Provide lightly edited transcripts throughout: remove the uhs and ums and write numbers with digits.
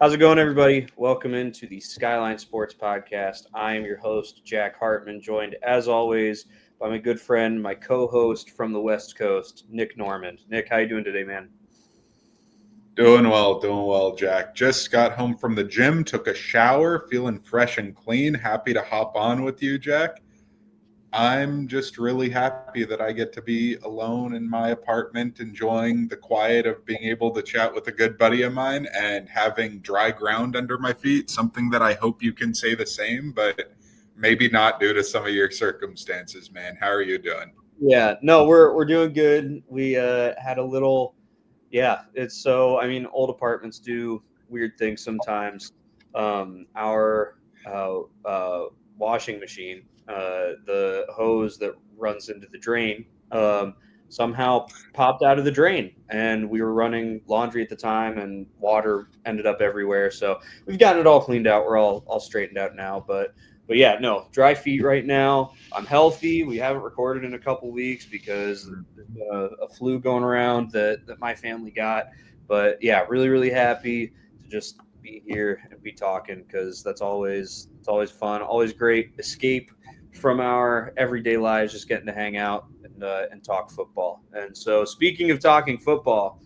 How's it going, everybody? Welcome into the Skyline Sports Podcast. I am your host, Jack Hartman, joined as always by my good friend, my co-host from the West Coast, Nick Normand. Nick, how you doing today, man? Doing well, Jack. Just got home from the gym, took a shower, feeling fresh and clean. Happy to hop on with you, Jack. I'm just really happy that I get to be alone in my apartment, enjoying the quiet of being able to chat with a good buddy of mine and having dry ground under my feet, something that I hope you can say the same, but maybe not due to some of your circumstances, man. How are you doing? Yeah, no, we're doing good. We had a little, old apartments do weird things sometimes. Our washing machine, the hose that runs into the drain, somehow popped out of the drain, and we were running laundry at the time, and water ended up everywhere. So we've gotten it all cleaned out. We're all straightened out now, but yeah, no, dry feet right now. I'm healthy. We haven't recorded in a couple weeks because there's been a flu going around that my family got. But yeah, really, really happy to just be here and be talking because it's always fun, always great escape from our everyday lives, just getting to hang out and talk football. And so, speaking of talking football,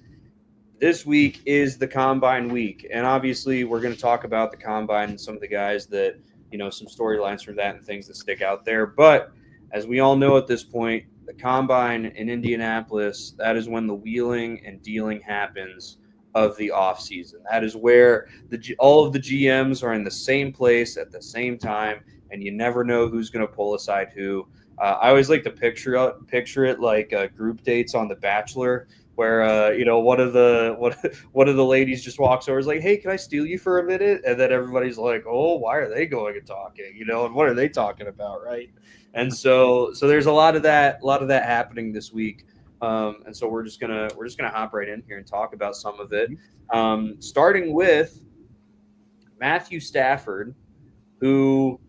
this week is the combine week, and obviously we're going to talk about the combine and some of the guys that some storylines from that and things that stick out there. But as we all know at this point, the combine in Indianapolis, that is when the wheeling and dealing happens of the offseason. That is where all of the GMs are in the same place at the same time, and you never know who's going to pull aside who. I always like to picture it like group dates on The Bachelor, where one of the ladies just walks over, is like, "Hey, can I steal you for a minute?" And then everybody's like, "Oh, why are they going and talking? And what are they talking about, right?" And so there's a lot of that happening this week. And so we're just gonna hop right in here and talk about some of it, starting with Matthew Stafford, who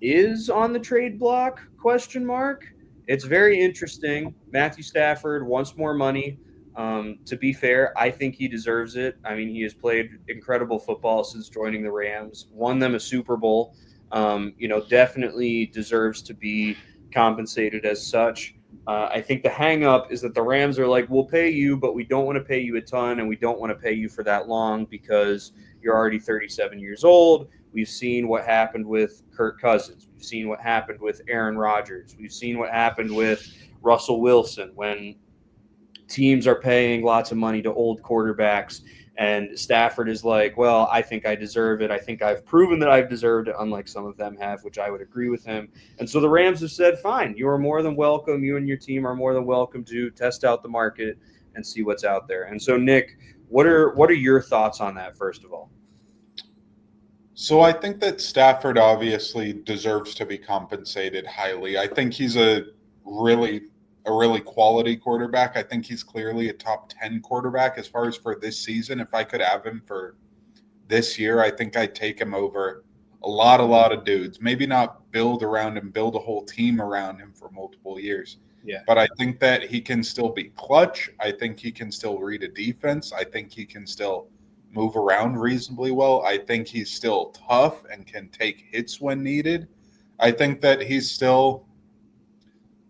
is on the trade block, question mark. It's very interesting. Matthew Stafford wants more money. To be fair, I think he deserves it. I mean, he has played incredible football since joining the Rams, won them a Super Bowl. Definitely deserves to be compensated as such. I think the hang up is that the Rams are like, we'll pay you, but we don't want to pay you a ton, and we don't want to pay you for that long because you're already 37 years old. We've seen what happened with Kirk Cousins. We've seen what happened with Aaron Rodgers. We've seen what happened with Russell Wilson when teams are paying lots of money to old quarterbacks. And Stafford is like, well, I think I deserve it. I think I've proven that I've deserved it, unlike some of them have, which I would agree with him. And so the Rams have said, fine, you are more than welcome. You and your team are more than welcome to test out the market and see what's out there. And so, Nick, what are your thoughts on that, first of all? So I think that Stafford obviously deserves to be compensated highly. I think he's a really quality quarterback. I think he's clearly a top 10 quarterback as far as for this season. If I could have him for this year, I think I'd take him over a lot of dudes. Maybe not build around him, build a whole team around him for multiple years. Yeah. But I think that he can still be clutch. I think he can still read a defense. I think he can still move around reasonably well. I think he's still tough and can take hits when needed. I think that he's still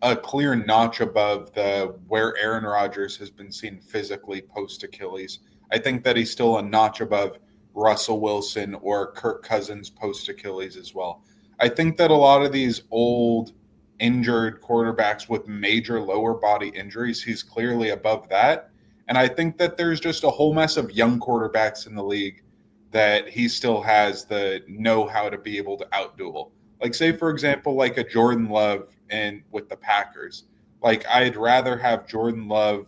a clear notch above the where Aaron Rodgers has been seen physically post Achilles. I think that he's still a notch above Russell Wilson or Kirk Cousins post Achilles as well. I think that a lot of these old injured quarterbacks with major lower body injuries, he's clearly above that. And I think that there's just a whole mess of young quarterbacks in the league that he still has the know-how to be able to outduel. Like, say, for example, like a Jordan Love and with the Packers. Like, I'd rather have Jordan Love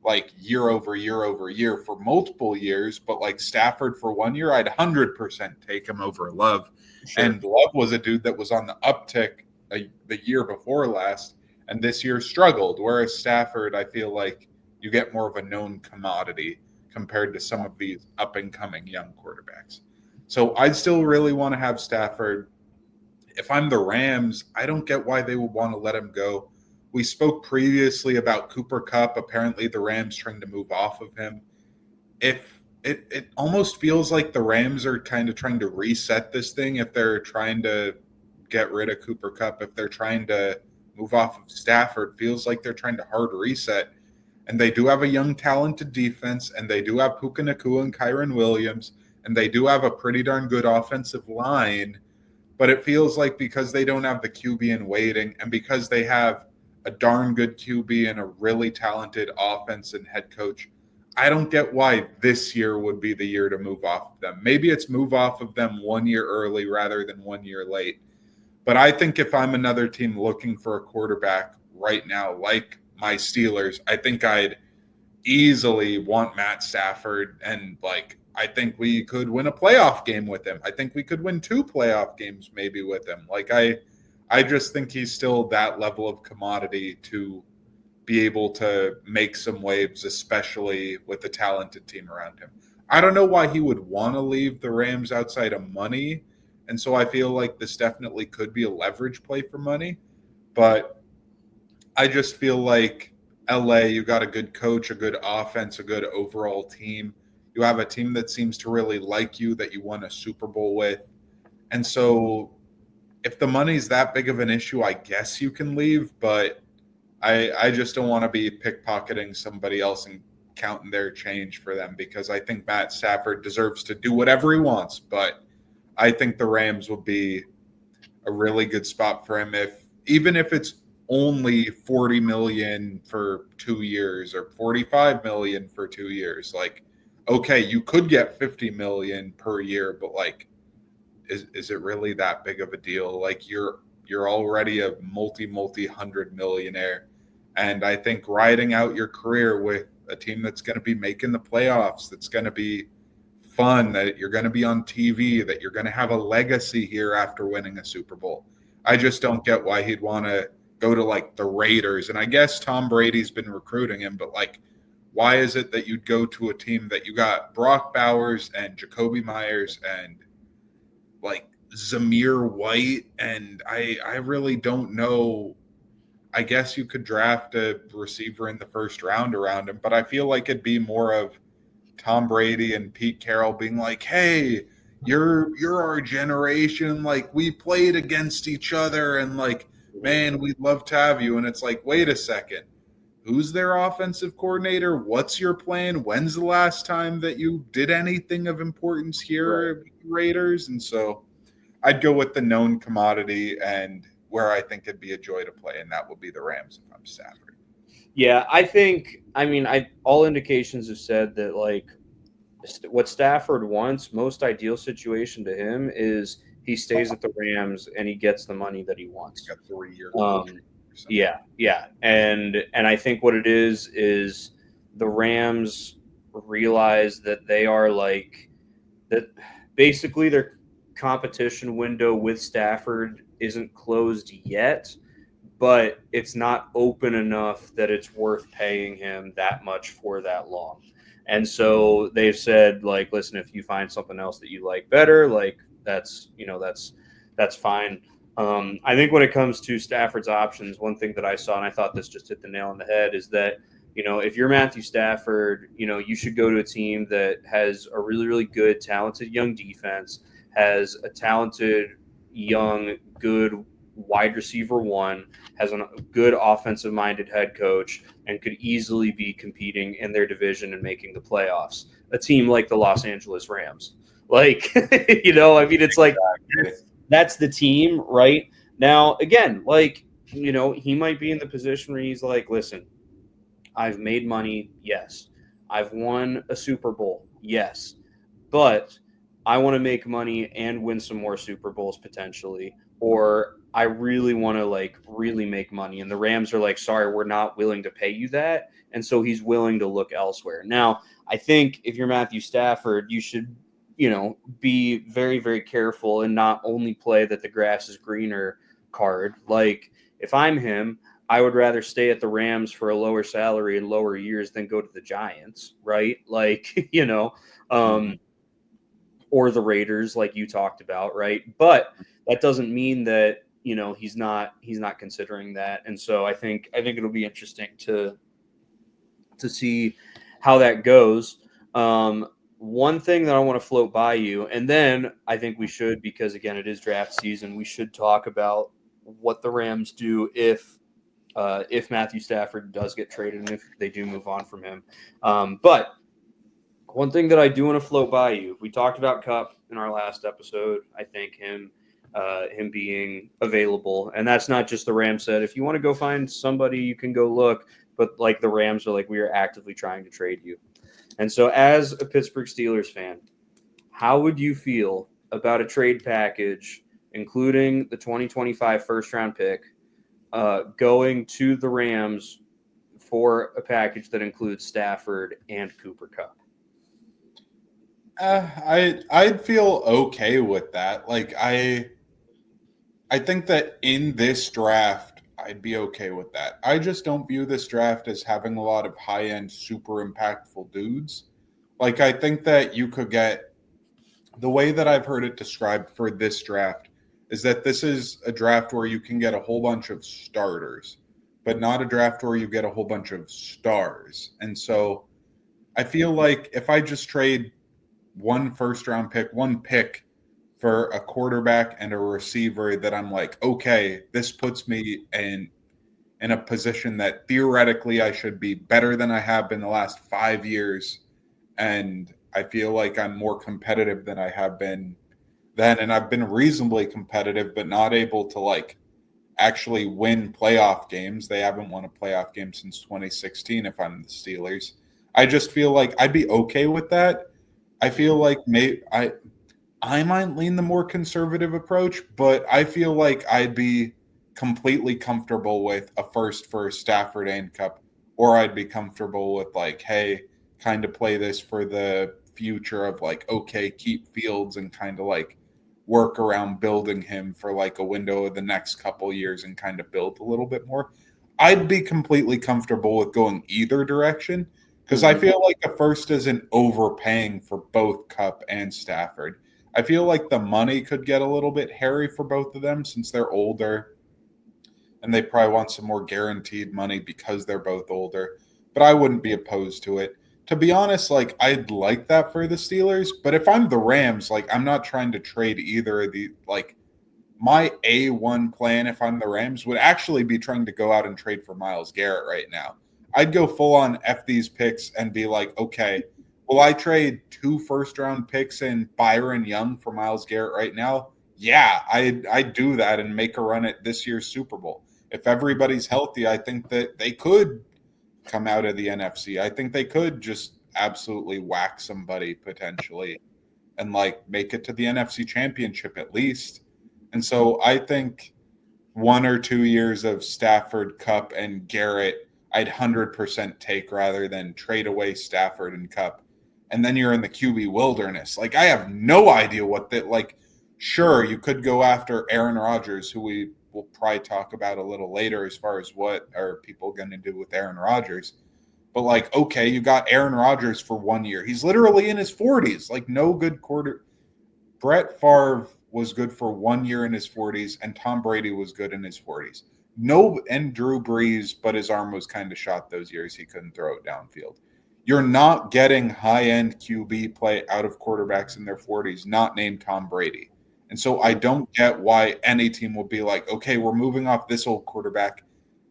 like year over year for multiple years, but like Stafford for 1 year, I'd 100% take him over Love. Sure. And Love was a dude that was on the uptick the year before last, and this year struggled. Whereas Stafford, I feel like you get more of a known commodity compared to some of these up-and-coming young quarterbacks. So I'd still really want to have Stafford. If I'm the Rams, I don't get why they would want to let him go. We spoke previously about Cooper Kupp. Apparently the Rams trying to move off of him. If it almost feels like the Rams are kind of trying to reset this thing if they're trying to get rid of Cooper Kupp, if they're trying to move off of Stafford. Feels like they're trying to hard reset. And they do have a young, talented defense, and they do have Puka Nacua and Kyron Williams, and they do have a pretty darn good offensive line. But it feels like because they don't have the QB in waiting, and because they have a darn good QB and a really talented offense and head coach, I don't get why this year would be the year to move off of them. Maybe it's move off of them 1 year early rather than 1 year late. But I think if I'm another team looking for a quarterback right now, like my Steelers, I think I'd easily want Matt Stafford. And like, I think we could win a playoff game with him. I think we could win 2 playoff games maybe with him. Like, I just think he's still that level of commodity to be able to make some waves, especially with the talented team around him. I don't know why he would want to leave the Rams outside of money. And so I feel like this definitely could be a leverage play for money. But I just feel like LA, you got a good coach, a good offense, a good overall team. You have a team that seems to really like you, that you won a Super Bowl with. And so if the money's that big of an issue, I guess you can leave. But I just don't want to be pickpocketing somebody else and counting their change for them, because I think Matt Stafford deserves to do whatever he wants. But I think the Rams will be a really good spot for him, even if it's only 40 million for 2 years or 45 million for 2 years. Like, okay, you could get 50 million per year, but like, is it really that big of a deal? Like, you're already a multi hundred millionaire. And I think riding out your career with a team that's going to be making the playoffs, that's going to be fun, that you're going to be on TV, that you're going to have a legacy here after winning a Super Bowl. I just don't get why he'd want to go to like the Raiders. And I guess Tom Brady's been recruiting him, but like, why is it that you'd go to a team that you got Brock Bowers and Jacoby Myers and like Zamir White? And I really don't know. I guess you could draft a receiver in the first round around him, but I feel like it'd be more of Tom Brady and Pete Carroll being like, "Hey, you're our generation. Like, we played against each other, and like, man, we'd love to have you." And it's like, wait a second, who's their offensive coordinator? What's your plan? When's the last time that you did anything of importance here, right, Raiders? And so I'd go with the known commodity and where I think it'd be a joy to play, and that would be the Rams if I'm Stafford. Yeah, I all indications have said that like what Stafford wants, most ideal situation to him is he stays at the Rams and he gets the money that he wants. He's got 3-year yeah, and I think what it is the Rams realize that they are like that. Basically, their competition window with Stafford isn't closed yet, but it's not open enough that it's worth paying him that much for that long. And so they've said, like, listen, if you find something else that you like better, like that's fine. I think when it comes to Stafford's options, one thing that I saw, and I thought this just hit the nail on the head, is that, if you're Matthew Stafford, you should go to a team that has a really, really good, talented young defense, has a talented, young, good wide receiver one, has a good offensive minded head coach, and could easily be competing in their division and making the playoffs. A team like the Los Angeles Rams. Like, it's like that's the team right now. Again, like, he might be in the position where he's like, listen, I've made money. Yes. I've won a Super Bowl. Yes. But I want to make money and win some more Super Bowls potentially, or I really want to like really make money. And the Rams are like, sorry, we're not willing to pay you that. And so he's willing to look elsewhere. Now, I think if you're Matthew Stafford, you should, be very, very careful and not only play that the grass is greener card. Like, if I'm him, I would rather stay at the Rams for a lower salary and lower years than go to the Giants, right? Like, or the Raiders, like you talked about, right? But that doesn't mean that he's not considering that. And so I think it'll be interesting to see how that goes. one thing that I want to float by you, and then I think we should, because again, it is draft season, we should talk about what the Rams do if Matthew Stafford does get traded and if they do move on from him. But one thing that I do want to float by you, we talked about Cup in our last episode. I think him being available, and that's not just the Rams said. If you want to go find somebody, you can go look. But like the Rams are like, we are actively trying to trade you. And so, as a Pittsburgh Steelers fan, how would you feel about a trade package, including the 2025 first round pick, going to the Rams for a package that includes Stafford and Cooper Cup? I'd feel okay with that. Like I think that in this draft, I'd be okay with that. I just don't view this draft as having a lot of high end, super impactful dudes. Like, I think that you could get the way that I've heard it described for this draft is that this is a draft where you can get a whole bunch of starters, but not a draft where you get a whole bunch of stars. And so I feel like if I just trade one first round pick, one pick for a quarterback and a receiver, that I'm like, okay, this puts me in a position that theoretically I should be better than I have been the last 5 years. And I feel like I'm more competitive than I have been then. And I've been reasonably competitive, but not able to like actually win playoff games. They haven't won a playoff game since 2016 if I'm the Steelers. I just feel like I'd be okay with that. I feel like I might lean the more conservative approach, but I feel like I'd be completely comfortable with a first for Stafford and Cup, or I'd be comfortable with like, hey, kind of play this for the future of like, okay, keep Fields and kind of like work around building him for like a window of the next couple years and kind of build a little bit more. I'd be completely comfortable with going either direction because I feel like a first isn't overpaying for both Cup and Stafford. I feel like the money could get a little bit hairy for both of them since they're older and they probably want some more guaranteed money because they're both older. But I wouldn't be opposed to it. To be honest, like I'd like that for the Steelers, but if I'm the Rams, like I'm not trying to trade either of the like my A1 plan if I'm the Rams would actually be trying to go out and trade for Myles Garrett right now. I'd go full on F these picks and be like, okay, will I trade 2 first round picks and Byron Young for Myles Garrett right now? Yeah, I'd do that and make a run at this year's Super Bowl. If everybody's healthy, I think that they could come out of the NFC. I think they could just absolutely whack somebody potentially and like make it to the NFC Championship at least. And so I think 1 or 2 years of Stafford, Cup, and Garrett, I'd 100% take rather than trade away Stafford and Cup. And then you're in the QB wilderness. Like, I have no idea what that, like, sure, you could go after Aaron Rodgers, who we will probably talk about a little later as far as what are people going to do with Aaron Rodgers. But, like, okay, you got Aaron Rodgers for 1 year. He's literally in his 40s. Like, no good quarter. Brett Favre was good for 1 year in his 40s, and Tom Brady was good in his 40s. No, and Drew Brees, but his arm was kind of shot those years. He couldn't throw it downfield. You're not getting high-end QB play out of quarterbacks in their 40s, not named Tom Brady. And so I don't get why any team will be like, okay, we're moving off this old quarterback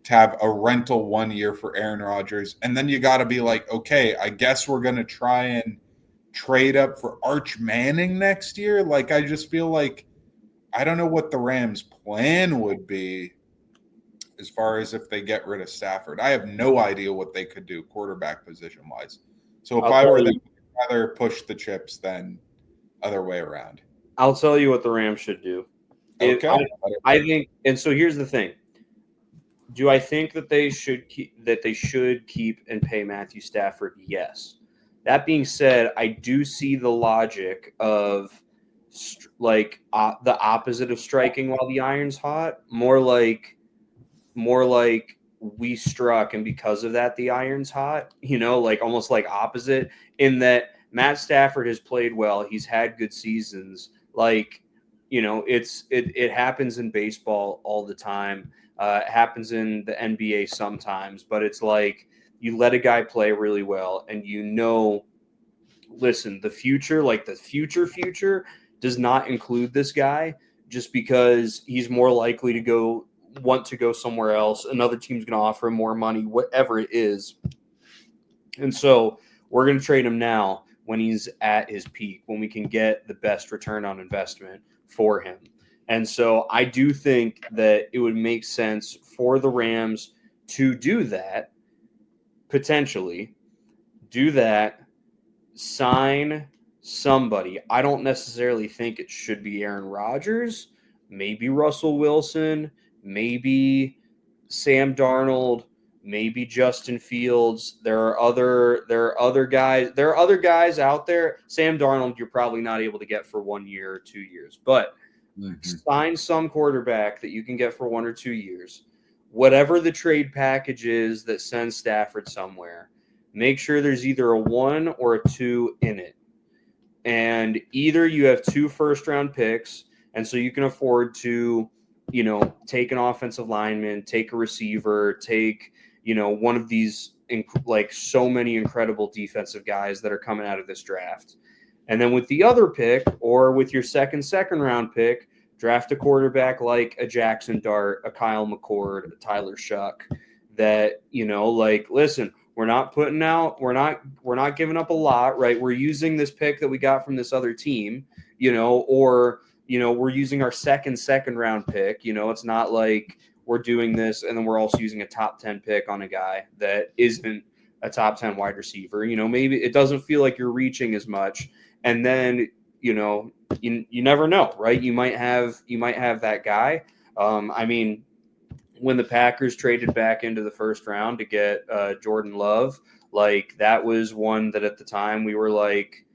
to have a rental 1 year for Aaron Rodgers. And then you got to be like, okay, I guess we're going to try and trade up for Arch Manning next year. Like, I just feel like I don't know what the Rams' plan would be as far as if they get rid of Stafford. I have no idea what they could do quarterback position wise. So if I were them, I'd rather push the chips than other way around. I'll tell you what the Rams should do. Okay. I think, and so here's the thing: do I think that they should keep and pay Matthew Stafford? Yes. That being said, I do see the logic of the opposite of striking while the iron's hot. More like we struck, and because of that, the iron's hot. Like almost like opposite in that Matt Stafford has played well. He's had good seasons. Like, it happens in baseball all the time. It happens in the NBA sometimes, but it's like you let a guy play really well, and listen, the future, like the future, does not include this guy just because he's more likely to want to go somewhere else. Another team's going to offer him more money, whatever it is. And so we're going to trade him now when he's at his peak, when we can get the best return on investment for him. And so I do think that it would make sense for the Rams to do that, potentially do that, sign somebody. I don't necessarily think it should be Aaron Rodgers, maybe Russell Wilson, maybe Sam Darnold, maybe Justin Fields. There are other guys out there. Sam Darnold, you're probably not able to get for 1 year or 2 years, but sign some quarterback that you can get for 1 or 2 years. Whatever the trade package is that sends Stafford somewhere, make sure there's either a 1 or a 2 in it. And either you have 2 first-round picks, and so you can afford to, take an offensive lineman, take a receiver, take, one of these, like so many incredible defensive guys that are coming out of this draft. And then with the other pick, or with your second round pick, draft a quarterback like a Jackson Dart, a Kyle McCord, a Tyler Shuck, that, listen, we're not giving up a lot, right? We're using this pick that we got from this other team, or, we're using our second round pick. It's not like we're doing this and then we're also using a top 10 pick on a guy that isn't a top 10 wide receiver. Maybe it doesn't feel like you're reaching as much. And then, you never know, right? You might have that guy. When the Packers traded back into the first round to get Jordan Love, like that was one that at the time we were like,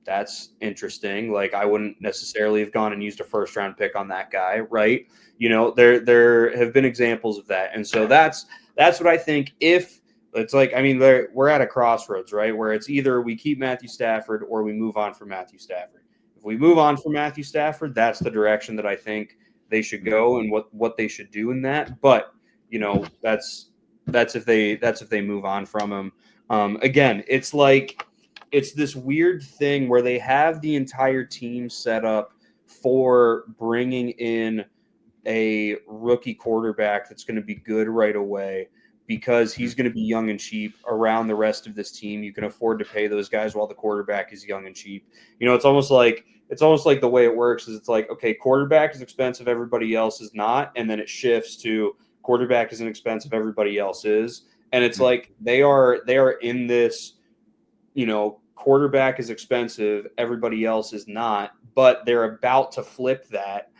that's interesting. Like I wouldn't necessarily have gone and used a first round pick on that guy, right? There have been examples of that. And so that's what I think. If it's like, we're at a crossroads, right? Where it's either we keep Matthew Stafford or we move on from Matthew Stafford. If we move on from Matthew Stafford, that's the direction that I think they should go and what they should do in that. But that's if they move on from him. Again, it's this weird thing where they have the entire team set up for bringing in a rookie quarterback that's going to be good right away, because he's going to be young and cheap around the rest of this team. You can afford to pay those guys while the quarterback is young and cheap. It's almost like the way it works is it's like, okay, quarterback is expensive, everybody else is not. And then it shifts to quarterback is inexpensive, everybody else is. And it's like they are in this, quarterback is expensive, everybody else is not, but they're about to flip that.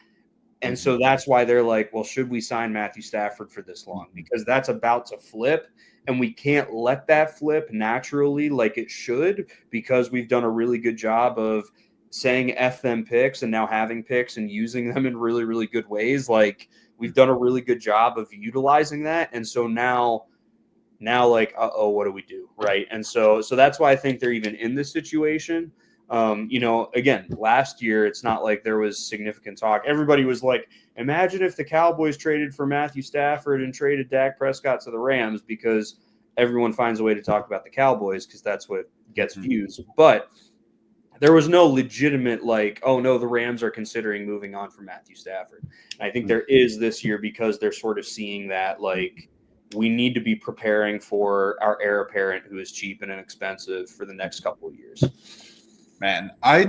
And so that's why they're like, well, should we sign Matthew Stafford for this long? Because that's about to flip, and we can't let that flip naturally like it should, because we've done a really good job of saying F them picks and now having picks and using them in really, really good ways. Like we've done a really good job of utilizing that. And so now like, what do we do? Right. And so that's why I think they're even in this situation. Again, last year, it's not like there was significant talk. Everybody was like, imagine if the Cowboys traded for Matthew Stafford and traded Dak Prescott to the Rams, because everyone finds a way to talk about the Cowboys because that's what gets views. But there was no legitimate like, oh, no, the Rams are considering moving on from Matthew Stafford. And I think there is this year, because they're sort of seeing that like, we need to be preparing for our heir apparent who is cheap and inexpensive for the next couple of years. Man, a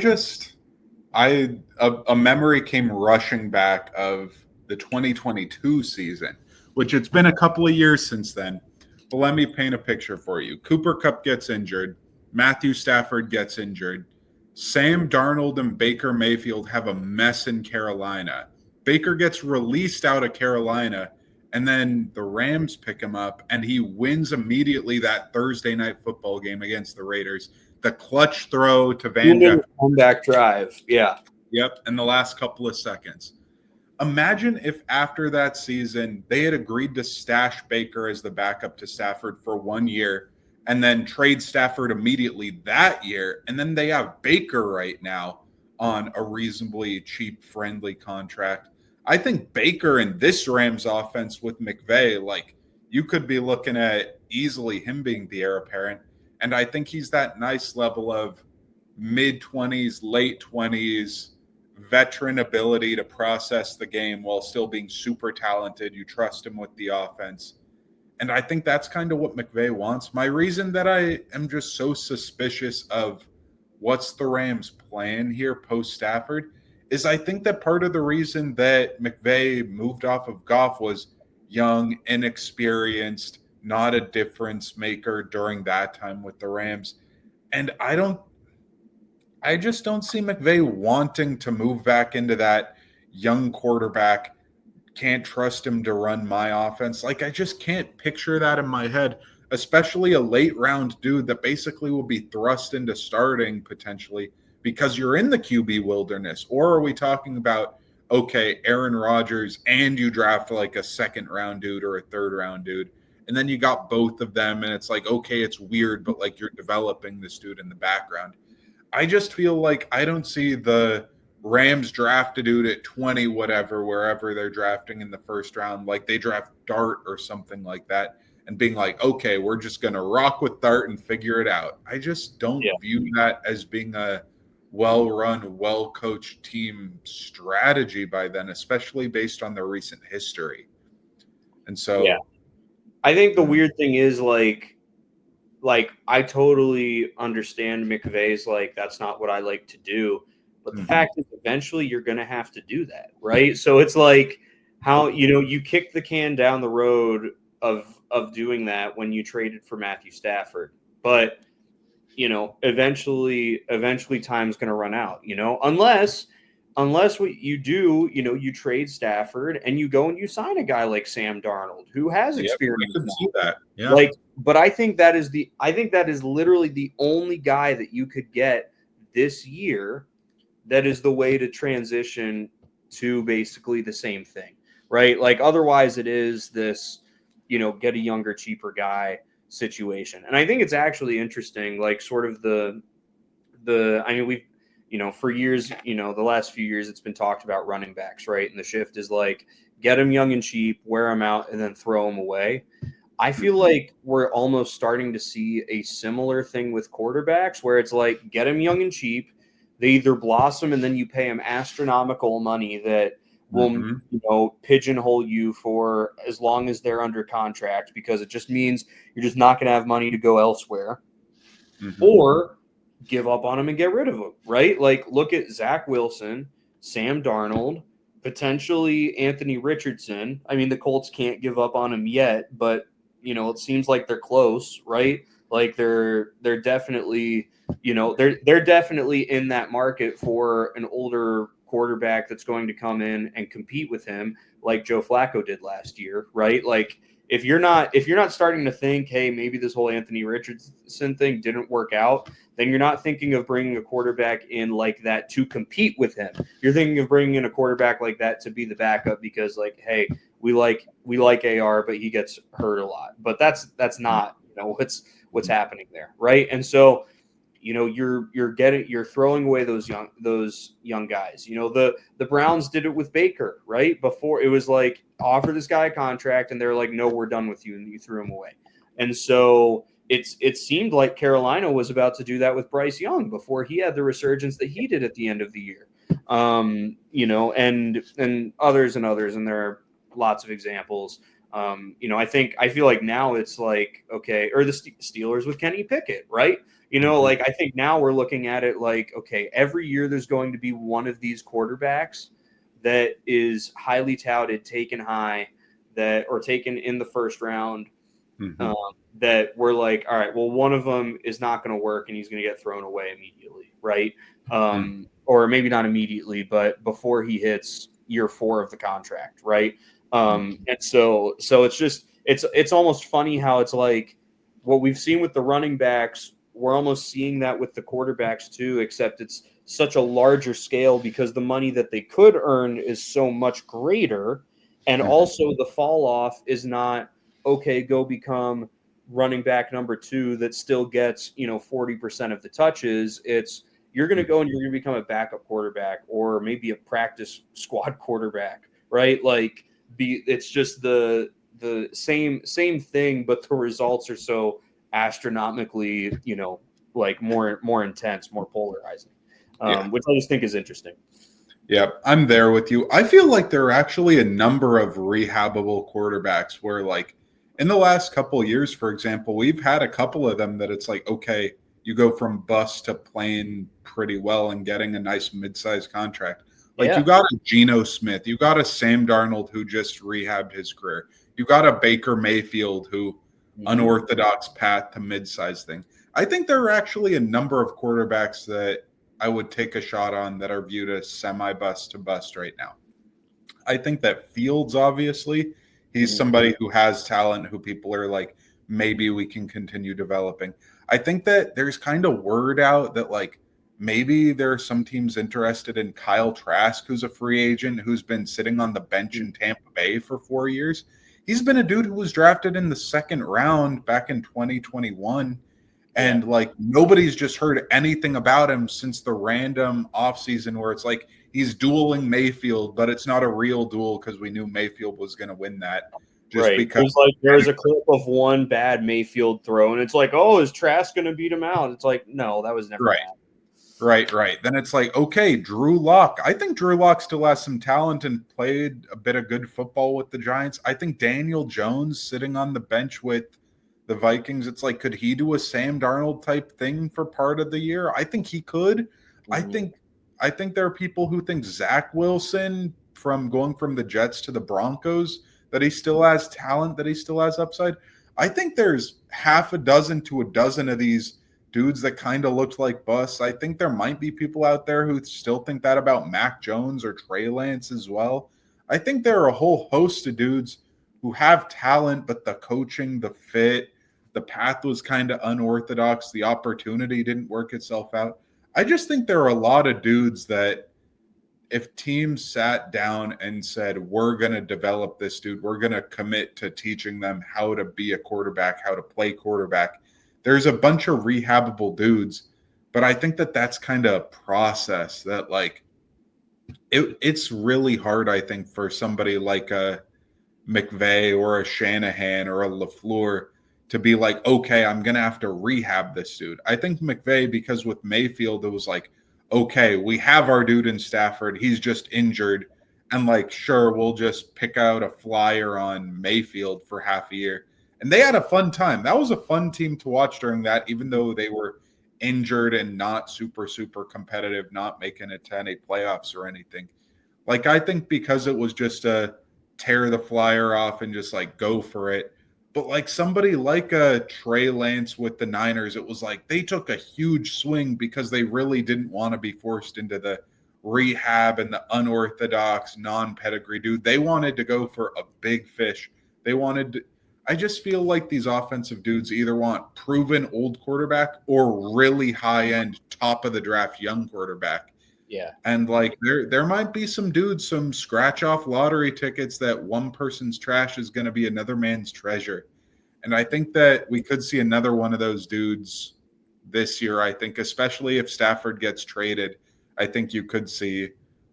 memory came rushing back of the 2022 season, which it's been a couple of years since then. But let me paint a picture for you. Cooper Kupp gets injured. Matthew Stafford gets injured. Sam Darnold and Baker Mayfield have a mess in Carolina. Baker gets released out of Carolina, and then the Rams pick him up, and he wins immediately that Thursday night football game against the Raiders. The clutch throw to Van Jefferson. Comeback drive. Yeah. Yep. In the last couple of seconds. Imagine if after that season, they had agreed to stash Baker as the backup to Stafford for 1 year and then trade Stafford immediately that year. And then they have Baker right now on a reasonably cheap, friendly contract. I think Baker in this Rams offense with McVay, like you could be looking at easily him being the heir apparent. And I think he's that nice level of mid-20s, late 20s, veteran ability to process the game while still being super talented. You trust him with the offense. And I think that's kind of what McVay wants. My reason that I am just so suspicious of what's the Rams' plan here post Stafford is I think that part of the reason that McVay moved off of Goff was young, inexperienced, not a difference maker during that time with the Rams. And I just don't see McVay wanting to move back into that young quarterback. Can't trust him to run my offense. Like, I just can't picture that in my head, especially a late round dude that basically will be thrust into starting potentially because you're in the QB wilderness. Or are we talking about, okay, Aaron Rodgers and you draft like a second round dude or a third round dude, and then you got both of them, and it's like, okay, it's weird, but like you're developing this dude in the background. I just feel like I don't see the Rams draft a dude at 20, whatever, wherever they're drafting in the first round, like they draft Dart or something like that, and being like, okay, we're just going to rock with Dart and figure it out. I just don't view that as being a well-run, well-coached team strategy by then, especially based on their recent history. And so, I think the weird thing is like I totally understand McVay's like that's not what I like to do, but the fact is eventually you're going to have to do that, right? So it's like how you kick the can down the road of doing that when you traded for Matthew Stafford, but eventually time's going to run out, unless what you do, you trade Stafford and you go and you sign a guy like Sam Darnold who has experience. I could see that. Yeah. But I think that is literally the only guy that you could get this year that is the way to transition to basically the same thing, right? Like otherwise it is this, get a younger, cheaper guy situation. And I think it's actually interesting, like sort of we've, for years, the last few years, it's been talked about running backs, right? And the shift is like, get them young and cheap, wear them out, and then throw them away. I feel like we're almost starting to see a similar thing with quarterbacks where it's like, get them young and cheap. They either blossom and then you pay them astronomical money that will, pigeonhole you for as long as they're under contract because it just means you're just not going to have money to go elsewhere. Or give up on him and get rid of him, right? Like, look at Zach Wilson, Sam Darnold, potentially Anthony Richardson. I mean, the Colts can't give up on him yet, but it seems like they're close, right? Like they're definitely, they're definitely in that market for an older quarterback that's going to come in and compete with him, like Joe Flacco did last year, right? Like if you're not starting to think, hey, maybe this whole Anthony Richardson thing didn't work out, then you're not thinking of bringing a quarterback in like that to compete with him. You're thinking of bringing in a quarterback like that to be the backup because, like, hey, we like AR, but he gets hurt a lot. But that's not what's happening there, right? And so you're throwing away those young guys. The Browns did it with Baker, right? Before it was like offer this guy a contract, and they're like, no, we're done with you, and you threw him away. And so it seemed like Carolina was about to do that with Bryce Young before he had the resurgence that he did at the end of the year. And others, and there are lots of examples. I feel like now it's like, okay, or the Steelers with Kenny Pickett, right? Like I think now we're looking at it like, okay, every year there's going to be one of these quarterbacks that is highly touted, taken high, or taken in the first round, that we're like, all right, well, one of them is not going to work and he's going to get thrown away immediately, right? Or maybe not immediately, but before he hits year 4 of the contract, right? And so it's almost funny how it's like what we've seen with the running backs, we're almost seeing that with the quarterbacks too, except it's such a larger scale because the money that they could earn is so much greater. And also the fall off is not, okay, go become running back number 2 that still gets, 40% of the touches. It's you're going to go and you're going to become a backup quarterback or maybe a practice squad quarterback, right? Like it's just the same thing, but the results are so astronomically, like more intense, more polarizing, Yeah. which I just think is interesting. Yeah, I'm there with you. I feel like there are actually a number of rehabable quarterbacks where, like, in the last couple of years, for example, we've had a couple of them that it's like, okay, you go from bust to playing pretty well and getting a nice mid-sized contract. Like, you Yeah. got a Geno Smith, you got a Sam Darnold who just rehabbed his career, you got a Baker Mayfield who unorthodox path to mid-sized thing. I think there are actually a number of quarterbacks that I would take a shot on that are viewed as semi-bust to bust right now. I think that Fields, obviously, he's somebody who has talent, who people are like, maybe we can continue developing. I think that there's kind of word out that, like, maybe there are some teams interested in Kyle Trask, who's a free agent, who's been sitting on the bench in Tampa Bay for 4 years. He's been a dude who was drafted in the second round back in 2021. And like nobody's just heard anything about him since the random offseason where it's like he's dueling Mayfield, but it's not a real duel because we knew Mayfield was going to win that. Just because there's a clip of one bad Mayfield throw, and it's like, oh, is Trask going to beat him out? It's like, no, that was never right. Right. Then it's like, okay, Drew Lock. I think Drew Lock still has some talent and played a bit of good football with the Giants. I think Daniel Jones sitting on the bench with the Vikings, it's like, could he do a Sam Darnold type thing for part of the year? I think he could. I think there are people who think Zach Wilson, from going from the Jets to the Broncos, that he still has talent, that he still has upside. I think there's half a dozen to a dozen of these dudes that kind of looked like busts. I think there might be people out there who still think that about Mac Jones or Trey Lance as well. I think there are a whole host of dudes who have talent, but the coaching, the fit, the path was kind of unorthodox. The opportunity didn't work itself out. I just think there are a lot of dudes that if teams sat down and said, we're going to develop this dude, we're going to commit to teaching them how to be a quarterback, how to play quarterback, there's a bunch of rehabable dudes. But I think that that's kind of a process that, like, it's really hard, I think, for somebody like a McVay or a Shanahan or a LaFleur to be like, okay, I'm going to have to rehab this dude. I think McVay, because with Mayfield, it was like, okay, we have our dude in Stafford. He's just injured. And like, sure, we'll just pick out a flyer on Mayfield for half a year. And they had a fun time. That was a fun team to watch during that, even though they were injured and not super, super competitive, not making it to any playoffs or anything. Like, I think because it was just a tear the flyer off and just like go for it. But like somebody like a Trey Lance with the Niners, it was like they took a huge swing because they really didn't want to be forced into the rehab and the unorthodox non-pedigree dude. They wanted to go for a big fish. I just feel like these offensive dudes either want proven old quarterback or really high-end, top of the draft young quarterback. Yeah. And like there might be some dudes, some scratch off lottery tickets that one person's trash is going to be another man's treasure. And I think that we could see another one of those dudes this year. I think, especially if Stafford gets traded, I think you could see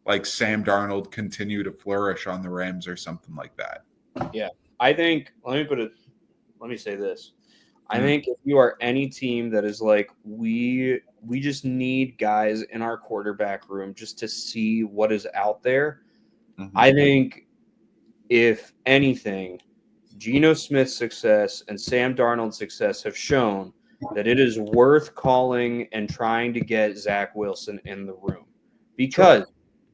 like Sam Darnold continue to flourish on the Rams or something like that. Yeah. I think, let me say this. I think if you are any team that is like, we just need guys in our quarterback room just to see what is out there. I think if anything, Geno Smith's success and Sam Darnold's success have shown that it is worth calling and trying to get Zach Wilson in the room. Because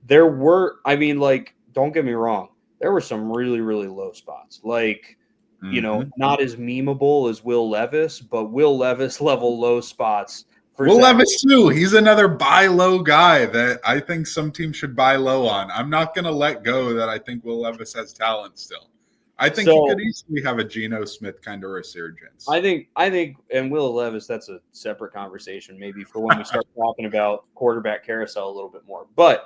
there were, don't get me wrong, there were some really, really low spots. Like, not as memeable as Will Levis, but Will Levis level low spots for Will Zach. Levis too. He's another buy low guy that I think some teams should buy low on. I'm not going to let go that I think Will Levis has talent still. I think he could easily have a Geno Smith kind of resurgence. I think, and Will Levis, that's a separate conversation maybe for when we start talking about quarterback carousel a little bit more. But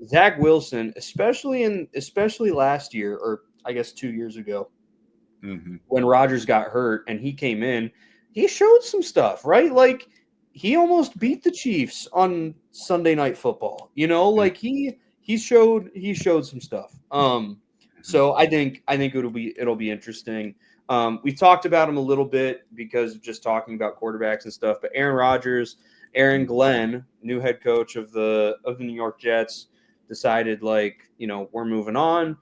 Zach Wilson, especially last year, or I guess 2 years ago, when Rodgers got hurt and he came in, he showed some stuff, right? Like he almost beat the Chiefs on Sunday Night Football. Like he showed some stuff. So I think it'll be interesting. We talked about him a little bit because of just talking about quarterbacks and stuff. But Aaron Rodgers, Aaron Glenn, new head coach of the New York Jets, decided we're moving on.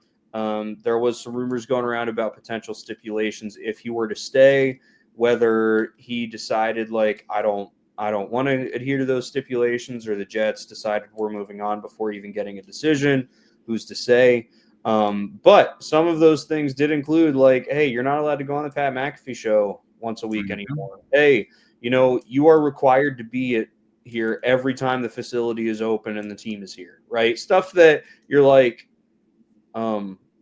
There was some rumors going around about potential stipulations if he were to stay, whether he decided I don't want to adhere to those stipulations, or the Jets decided we're moving on before even getting a decision. Who's to say? But some of those things did include hey, you're not allowed to go on the Pat McAfee show once a week anymore. Hey, you are required to be here every time the facility is open and the team is here, right? Stuff that you're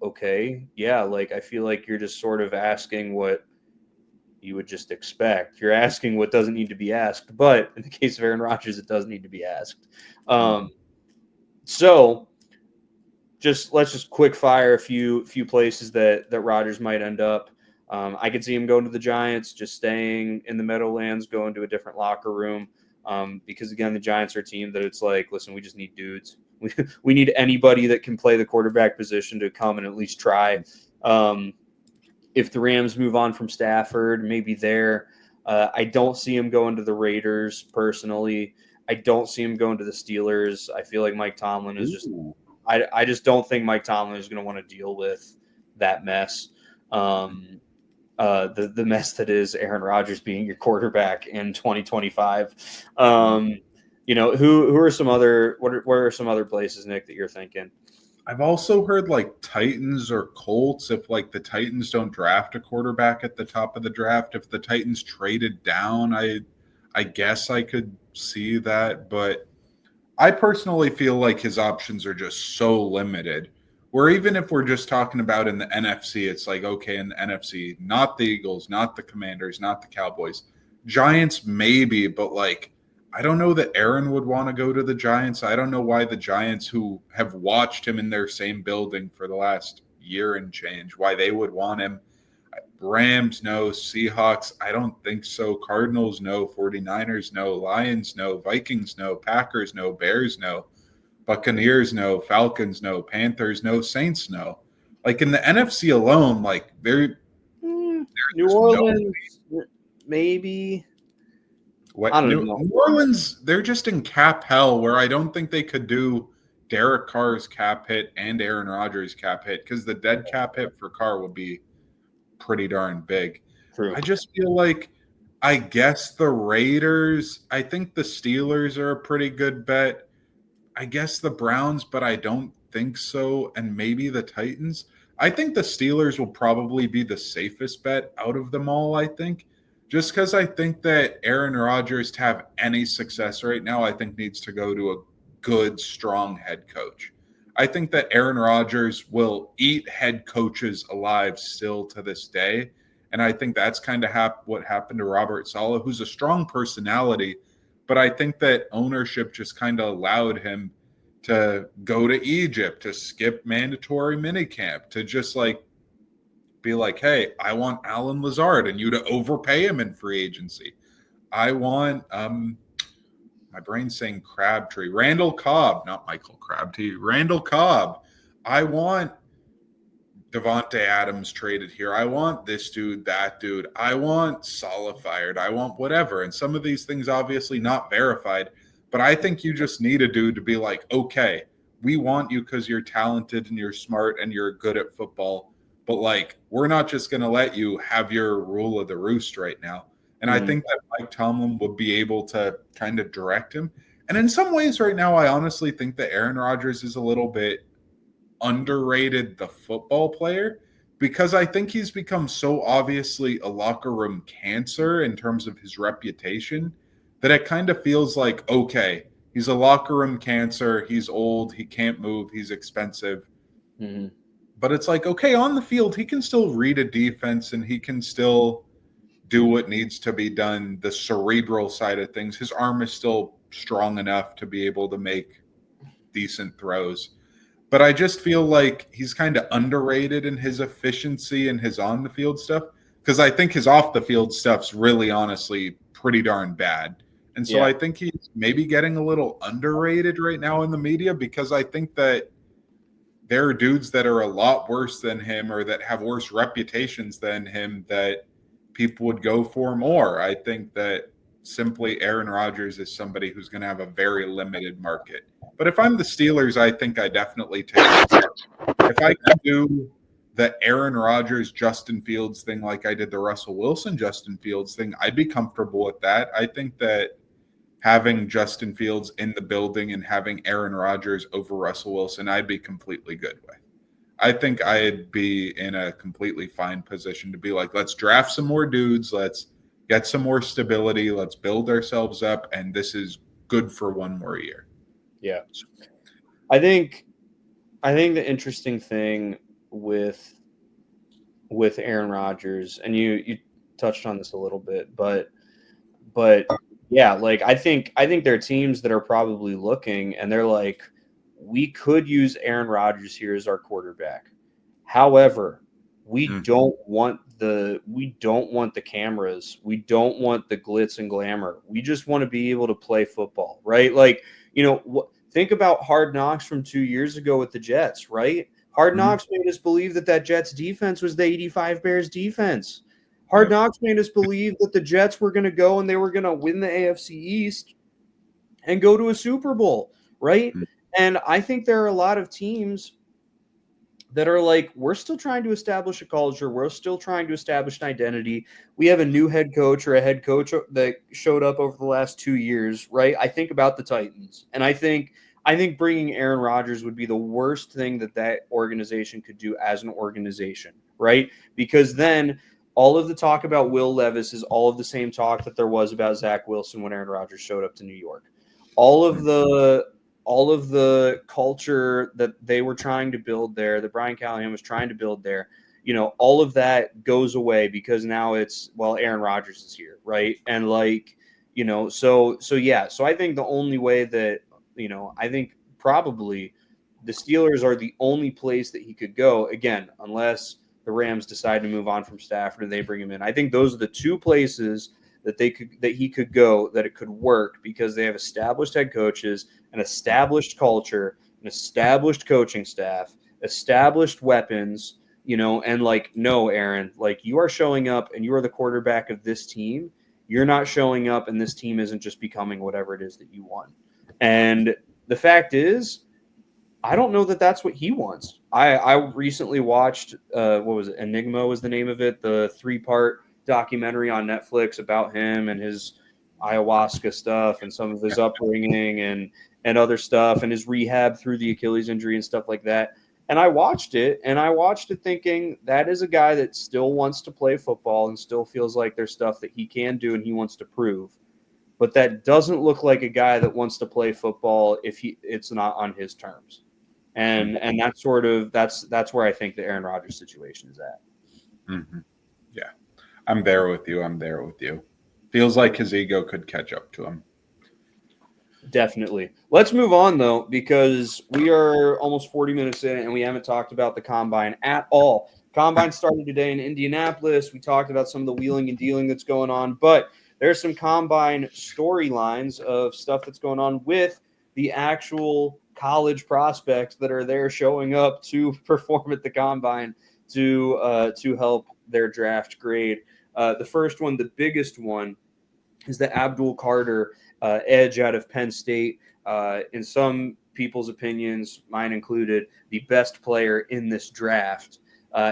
okay, yeah, I feel like you're just sort of asking what you would just expect. You're asking what doesn't need to be asked, but in the case of Aaron Rodgers, it does need to be asked. So let's just quick fire a few places that Rodgers might end up. I could see him going to the Giants, just staying in the Meadowlands, going to a different locker room. Because again, the Giants are a team that it's listen, we just need dudes. We need anybody that can play the quarterback position to come and at least try. If the Rams move on from Stafford, maybe there. I don't see him going to the Raiders personally. I don't see him going to the Steelers. I feel like Mike Tomlin is just I just don't think Mike Tomlin is going to want to deal with that mess. The mess that is Aaron Rodgers being your quarterback in 2025. Who are some other what are some other places, Nick, that you're thinking? I've also heard Titans or Colts, if the Titans don't draft a quarterback at the top of the draft, if the Titans traded down, I guess I could see that, but I personally feel like his options are just so limited. Where even if we're just talking about in the NFC, it's okay, in the NFC, not the Eagles, not the Commanders, not the Cowboys. Giants maybe, but I don't know that Aaron would want to go to the Giants. I don't know why the Giants, who have watched him in their same building for the last year and change, why they would want him. Rams, no. Seahawks, I don't think so. Cardinals, no. 49ers, no. Lions, no. Vikings, no. Packers, no. Bears, no. Buccaneers, no. Falcons, no. Panthers, no. Saints, no. In the NFC alone, they're New Orleans, maybe. I don't know. New Orleans, they're just in cap hell, where I don't think they could do Derek Carr's cap hit and Aaron Rodgers' cap hit, because the dead cap hit for Carr would be pretty darn big. True. I just feel I guess the Raiders, I think the Steelers are a pretty good bet. I guess the Browns, but I don't think so. And maybe the Titans. I think the Steelers will probably be the safest bet out of them all, I think. Just because I think that Aaron Rodgers, to have any success right now, I think needs to go to a good, strong head coach. I think that Aaron Rodgers will eat head coaches alive still to this day. And I think that's kind of what happened to Robert Saleh, who's a strong personality. But I think that ownership just kind of allowed him to go to Egypt, to skip mandatory minicamp, to just be hey, I want Alan Lazard and you to overpay him in free agency. I want my brain's saying Crabtree. Randall Cobb, not Michael Crabtree. Randall Cobb. I want Devontae Adams traded here. I want this dude, that dude. I want Saleh fired. I want whatever. And some of these things obviously not verified, but I think you just need a dude to be okay, we want you because you're talented and you're smart and you're good at football, but we're not just going to let you have your rule of the roost right now. And I think that Mike Tomlin would be able to kind of direct him. And in some ways right now, I honestly think that Aaron Rodgers is a little bit underrated, the football player, because I think he's become so obviously a locker room cancer in terms of his reputation that it kind of feels okay, he's a locker room cancer. He's old. He can't move. He's expensive. Mm-hmm. But it's okay, on the field, he can still read a defense and he can still do what needs to be done, the cerebral side of things. His arm is still strong enough to be able to make decent throws. But I just feel he's kind of underrated in his efficiency and his on-the-field stuff, because I think his off-the-field stuff's really, honestly, pretty darn bad. And so I think he's maybe getting a little underrated right now in the media, because I think that there are dudes that are a lot worse than him or that have worse reputations than him that people would go for more. I think that simply Aaron Rodgers is somebody who's going to have a very limited market. But if I'm the Steelers, I think I definitely take it. If I can do the Aaron Rodgers, Justin Fields thing like I did the Russell Wilson, Justin Fields thing, I'd be comfortable with that. I think that having Justin Fields in the building and having Aaron Rodgers over Russell Wilson, I'd be completely good with. I think I'd be in a completely fine position to be like, let's draft some more dudes, let's get some more stability, let's build ourselves up, and this is good for one more year. Yeah. I think the interesting thing with Aaron Rodgers, and you touched on this a little bit, but yeah, like I think there are teams that are probably looking and they're like, we could use Aaron Rodgers here as our quarterback. However, we don't want the cameras. We don't want the glitz and glamour. We just want to be able to play football, right? Like, think about Hard Knocks from 2 years ago with the Jets, right? Hard Knocks made us believe that Jets defense was the 85 Bears defense. Hard Knocks made us believe that the Jets were going to go and they were going to win the AFC East and go to a Super Bowl, right? And I think there are a lot of teams that are like, we're still trying to establish a culture. We're still trying to establish an identity. We have a new head coach or a head coach that showed up over the last 2 years, right? I think about the Titans, and I think bringing Aaron Rodgers would be the worst thing that organization could do as an organization, right? Because then all of the talk about Will Levis is all of the same talk that there was about Zach Wilson when Aaron Rodgers showed up to New York. All of the culture that they were trying to build there, that Brian Callahan was trying to build there, all of that goes away because now it's, well, Aaron Rodgers is here, right? And like, so I think the only way that, I think probably the Steelers are the only place that he could go, again, unless the Rams decide to move on from Stafford and they bring him in. I think those are the two places that he could go, that it could work, because they have established head coaches, an established culture, an established coaching staff, established weapons, and like, no, Aaron, like, you are showing up and you are the quarterback of this team. You're not showing up and this team isn't just becoming whatever it is that you want. And the fact is, I don't know that that's what he wants. I recently watched, what was it? Enigma was the name of it, the 3-part documentary on Netflix about him and his ayahuasca stuff and some of his upbringing and other stuff and his rehab through the Achilles injury and stuff like that. And I watched it thinking, that is a guy that still wants to play football and still feels like there's stuff that he can do and he wants to prove. But that doesn't look like a guy that wants to play football if it's not on his terms. And that's sort of that's where I think the Aaron Rodgers situation is at. Mm-hmm. Yeah, I'm there with you. Feels like his ego could catch up to him. Definitely. Let's move on, though, because we are almost 40 minutes in and we haven't talked about the Combine at all. Combine started today in Indianapolis. We talked about some of the wheeling and dealing that's going on, but there's some Combine storylines of stuff that's going on with the actual college prospects that are there showing up to perform at the Combine to help their draft grade. The first one, the biggest one, is the Abdul Carter edge out of Penn State. In some people's opinions, mine included, the best player in this draft.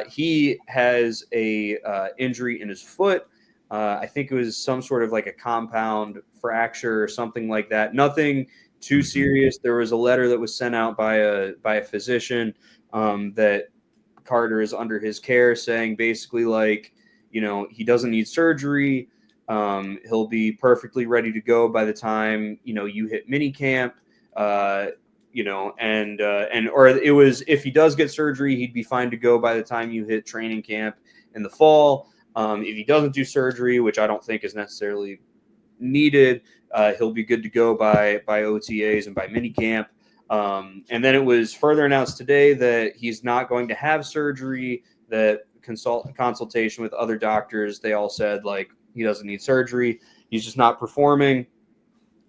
He has a injury in his foot. I think it was some sort of like a compound fracture or something like that. Nothing too serious. There was a letter that was sent out by a physician that Carter is under his care, saying basically like, he doesn't need surgery. He'll be perfectly ready to go by the time, you hit mini camp, or it was, if he does get surgery, he'd be fine to go by the time you hit training camp in the fall. If he doesn't do surgery, which I don't think is necessarily needed, he'll be good to go by OTAs and by minicamp. And then it was further announced today that he's not going to have surgery, that consultation with other doctors, they all said like he doesn't need surgery. He's just not performing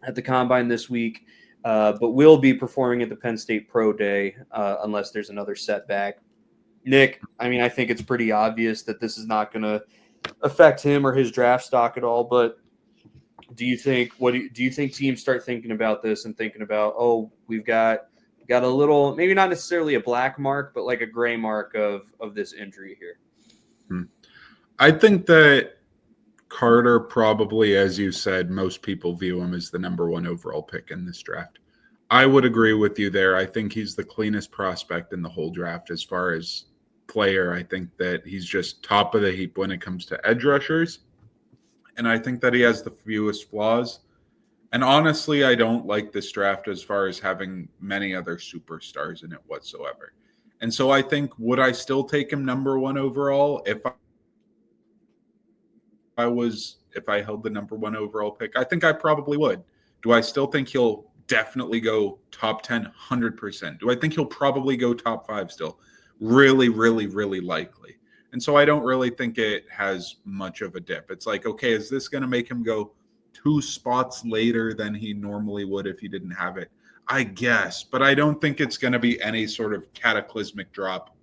at the Combine this week. but will be performing at the Penn State Pro Day unless there's another setback. Nick, I mean, I think it's pretty obvious that this is not going to affect him or his draft stock at all. But do you think do you think teams start thinking about this and thinking about, oh, we've got a little, maybe not necessarily a black mark, but like a gray mark of this injury here? I think that Carter probably, as you said, most people view him as the number 1 overall pick in this draft. I would agree with you there. I think he's the cleanest prospect in the whole draft as far as player. I think that he's just top of the heap when it comes to edge rushers. And I think that he has the fewest flaws. And honestly, I don't like this draft as far as having many other superstars in it whatsoever. And so I think, would I still take him number 1 overall if I held the number 1 overall pick? I think I probably would. Do I still think he'll definitely go top 10? 100%. Do I think he'll probably go top 5 still? Really, really, really likely. And so I don't really think it has much of a dip. It's like, okay, is this going to make him go 2 spots later than he normally would if he didn't have it? I guess, but I don't think it's going to be any sort of cataclysmic drop.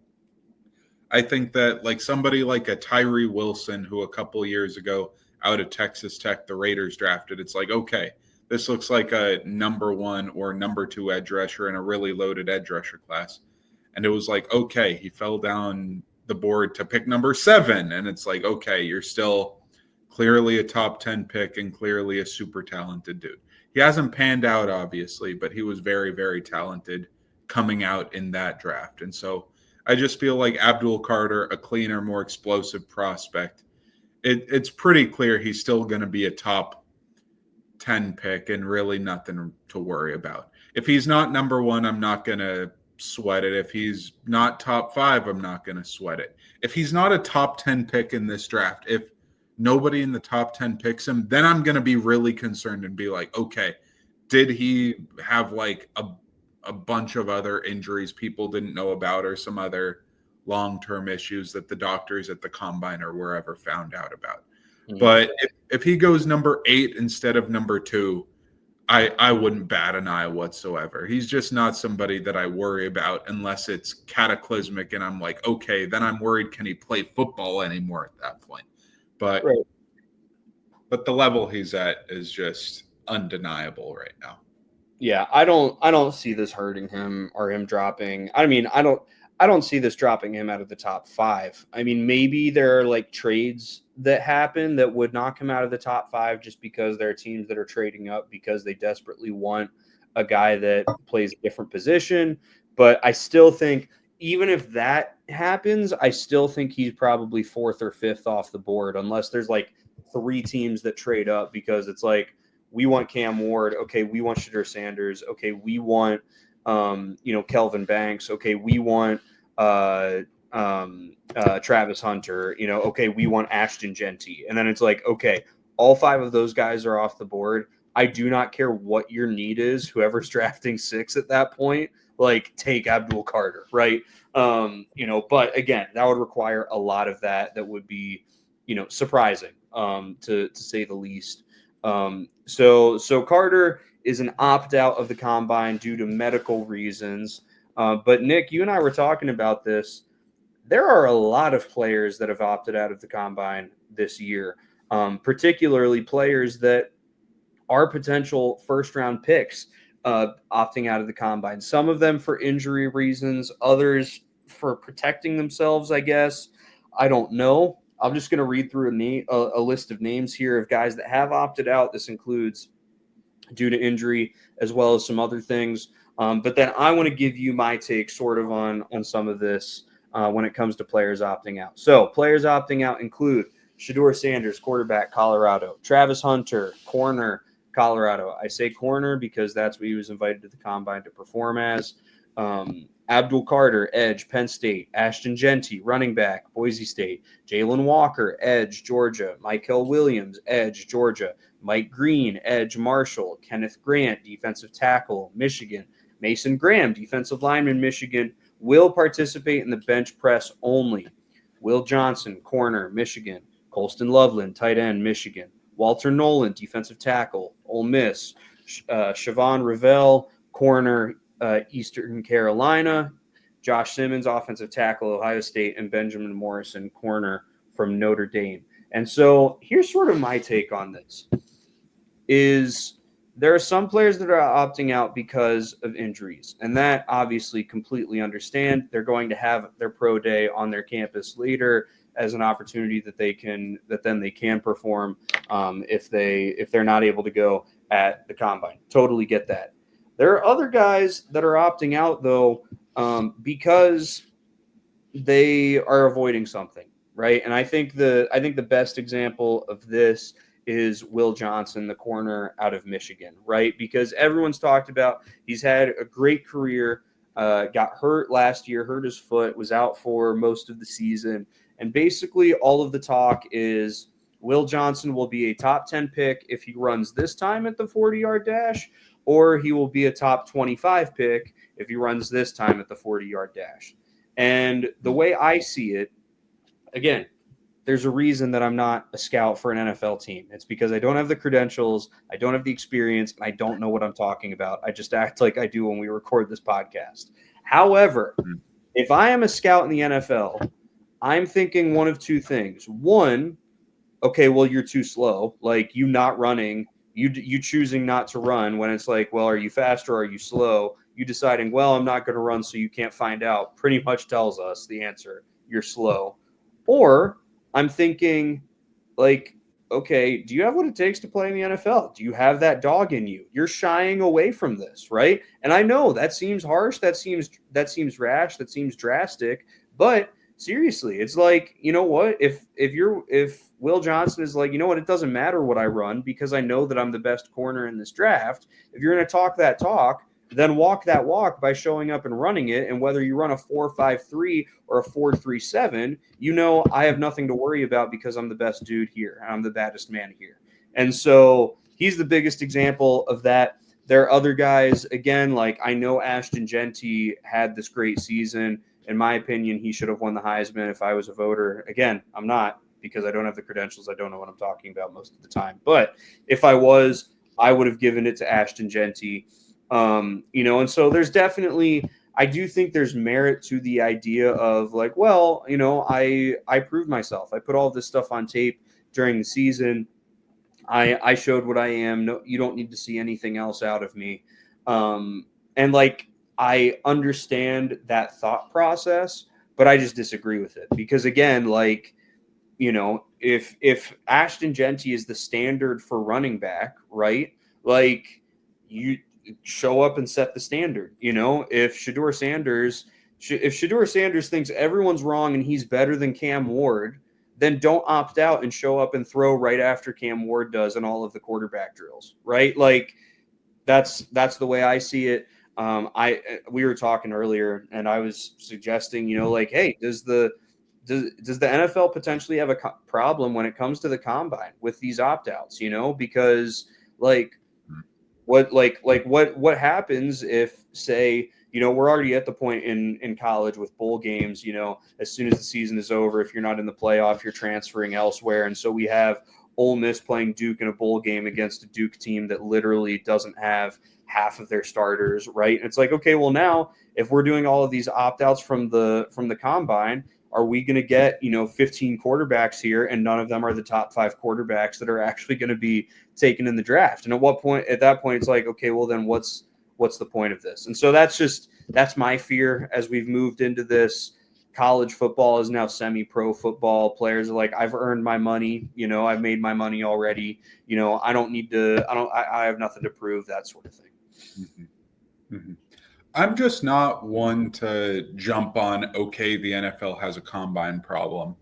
I think that like somebody like a Tyree Wilson, who a couple years ago out of Texas Tech, the Raiders drafted, it's like, okay, this looks like a number 1 or number 2 edge rusher in a really loaded edge rusher class. And it was like, okay, he fell down the board to pick number 7. And it's like, okay, you're still clearly a top 10 pick and clearly a super talented dude. He hasn't panned out, obviously, but he was very, very talented coming out in that draft. And so I just feel like Abdul Carter, a cleaner, more explosive prospect, it's pretty clear he's still going to be a top 10 pick and really nothing to worry about. If he's not number 1, I'm not going to sweat it. If he's not top 5, I'm not going to sweat it. If he's not a top 10 pick in this draft, if nobody in the top 10 picks him, then I'm going to be really concerned and be like, okay, did he have like a bunch of other injuries people didn't know about or some other long-term issues that the doctors at the combine or wherever found out about? Mm-hmm. But if he goes number 8 instead of number 2, I wouldn't bat an eye whatsoever. He's just not somebody that I worry about unless it's cataclysmic and I'm like, okay, then I'm worried, can he play football anymore at that point? But right. But the level he's at is just undeniable right now. Yeah, I don't see this hurting him or him dropping. I mean, I don't see this dropping him out of the top 5. I mean, maybe there are like trades that happen that would knock him out of the top 5 just because there are teams that are trading up because they desperately want a guy that plays a different position. But I still think even if that happens, I still think he's probably 4th or 5th off the board unless there's like 3 teams that trade up because it's like, we want Cam Ward. Okay, we want Shedeur Sanders. Okay, we want Kelvin Banks. Okay, we want Travis Hunter. Okay, we want Ashton Genty. And then it's like, okay, all 5 of those guys are off the board. I do not care what your need is. Whoever's drafting 6 at that point, like take Abdul Carter, right? But again, that would require a lot of that. That would be, surprising, to say the least. So Carter is an opt-out of the combine due to medical reasons. But Nick, you and I were talking about this. There are a lot of players that have opted out of the combine this year, particularly players that are potential first-round picks opting out of the combine. Some of them for injury reasons, others for protecting themselves, I guess. I don't know. I'm just going to read through a list of names here of guys that have opted out. This includes due to injury as well as some other things. But then I want to give you my take sort of on some of this when it comes to players opting out. So players opting out include Shedeur Sanders, quarterback, Colorado. Travis Hunter, corner, Colorado. I say corner because that's what he was invited to the combine to perform as. Abdul Carter, edge, Penn State. Ashton Genty, running back, Boise State. Jalen Walker, edge, Georgia. Michael Williams, edge, Georgia. Mike Green, edge, Marshall. Kenneth Grant, defensive tackle, Michigan. Mason Graham, defensive lineman, Michigan, will participate in the bench press only. Will Johnson, corner, Michigan. Colston Loveland, tight end, Michigan. Walter Nolan, defensive tackle, Ole Miss. Siobhan Revelle, corner, Eastern Carolina. Josh Simmons, offensive tackle, Ohio State, and Benjamin Morrison, corner from Notre Dame. And so here's sort of my take on this is there are some players that are opting out because of injuries, and that obviously completely understand. They're going to have their pro day on their campus later as an opportunity that then they can perform if they're not able to go at the combine. Totally get that. There are other guys that are opting out though because they are avoiding something, right? And I think the best example of this is Will Johnson, the corner out of Michigan, right? Because everyone's talked about he's had a great career, got hurt last year, hurt his foot, was out for most of the season, and basically all of the talk is Will Johnson will be a top 10 pick if he runs this time at the 40-yard dash, or he will be a top 25 pick if he runs this time at the 40-yard dash. And the way I see it, again, there's a reason that I'm not a scout for an NFL team. It's because I don't have the credentials, I don't have the experience, and I don't know what I'm talking about. I just act like I do when we record this podcast. However, if I am a scout in the NFL, I'm thinking one of two things. One, okay, well, you're too slow. Like, you not running, you choosing not to run when it's like, well, are you fast or are you slow? You deciding, well, I'm not going to run so you can't find out, pretty much tells us the answer. You're slow. Or I'm thinking, like, okay, do you have what it takes to play in the NFL? Do you have that dog in you? You're shying away from this, right? And I know that seems harsh, that seems rash, that seems drastic, but seriously, it's like, you know what? If Will Johnson is like, you know what, it doesn't matter what I run because I know that I'm the best corner in this draft. If you're going to talk that talk, then walk that walk by showing up and running it. And whether you run a 4.53 or a 4.37, you know I have nothing to worry about because I'm the best dude here. I'm the baddest man here. And so he's the biggest example of that. There are other guys, again, like I know Ashton Genty had this great season. In my opinion, he should have won the Heisman if I was a voter. Again, I'm not because I don't have the credentials. I don't know what I'm talking about most of the time. But if I was, I would have given it to Ashton Genty. And so there's definitely, I do think there's merit to the idea of like, well, I proved myself. I put all this stuff on tape during the season. I showed what I am. No, you don't need to see anything else out of me. And like, I understand that thought process, but I just disagree with it because again, like, if Ashton Genty is the standard for running back, right? Like you show up and set the standard. If Shedeur Sanders thinks everyone's wrong and he's better than Cam Ward, then don't opt out and show up and throw right after Cam Ward does in all of the quarterback drills, right? Like that's the way I see it. We were talking earlier and I was suggesting, like, hey, does the NFL potentially have a problem when it comes to the combine with these opt-outs, because like what happens if, say, we're already at the point in college with bowl games, as soon as the season is over, if you're not in the playoff, you're transferring elsewhere. And so we have Ole Miss playing Duke in a bowl game against a Duke team that literally doesn't have half of their starters, right? And it's like, okay, well now if we're doing all of these opt-outs from the combine, are we going to get 15 quarterbacks here and none of them are the top 5 quarterbacks that are actually going to be taken in the draft? And at that point it's like, okay, well then what's the point of this? And so that's my fear as we've moved into this. College football is now semi-pro football. Players are like, I've earned my money, I've made my money already, I don't need to, I have nothing to prove, that sort of thing. Mm-hmm. Mm-hmm. I'm just not one to jump on, okay, the NFL has a combine problem.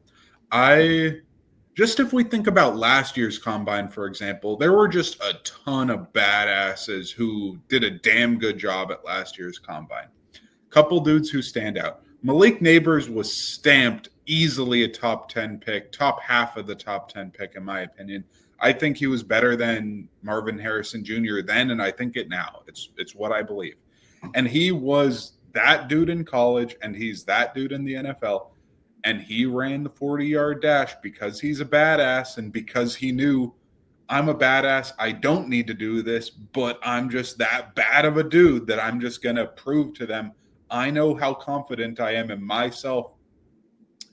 If we think about last year's combine, for example, there were just a ton of badasses who did a damn good job at last year's combine. Couple dudes who stand out. Malik Neighbors was stamped easily a top 10 pick, top half of the top 10 pick, in my opinion. I think he was better than Marvin Harrison Jr. then, and I think it now. It's what I believe. And he was that dude in college, and he's that dude in the NFL. And he ran the 40-yard dash because he's a badass and because he knew I'm a badass. I don't need to do this, but I'm just that bad of a dude that I'm just going to prove to them I know how confident I am in myself,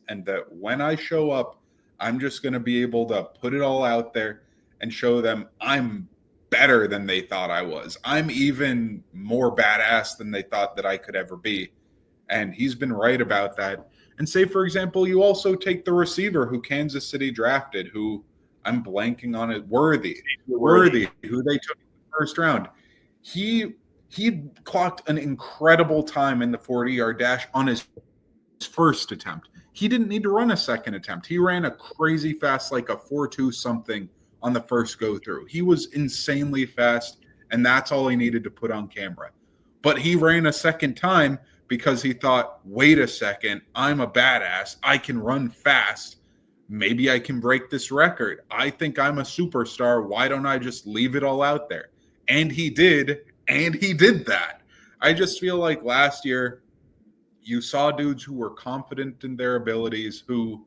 and that when I show up, I'm just going to be able to put it all out there and show them I'm better than they thought I was. I'm even more badass than they thought that I could ever be. And he's been right about that. And say, for example, you also take the receiver who Kansas City drafted, who I'm blanking on it, Worthy, who they took in the first round. He clocked an incredible time in the 40-yard dash on his first attempt. He didn't need to run a second attempt. He ran a crazy fast, like a 4.2 something on the first go through. He was insanely fast, and that's all he needed to put on camera. But he ran a second time because he thought, wait a second, I'm a badass. I can run fast. Maybe I can break this record. I think I'm a superstar. Why don't I just leave it all out there? And he did that. I just feel like last year you saw dudes who were confident in their abilities, who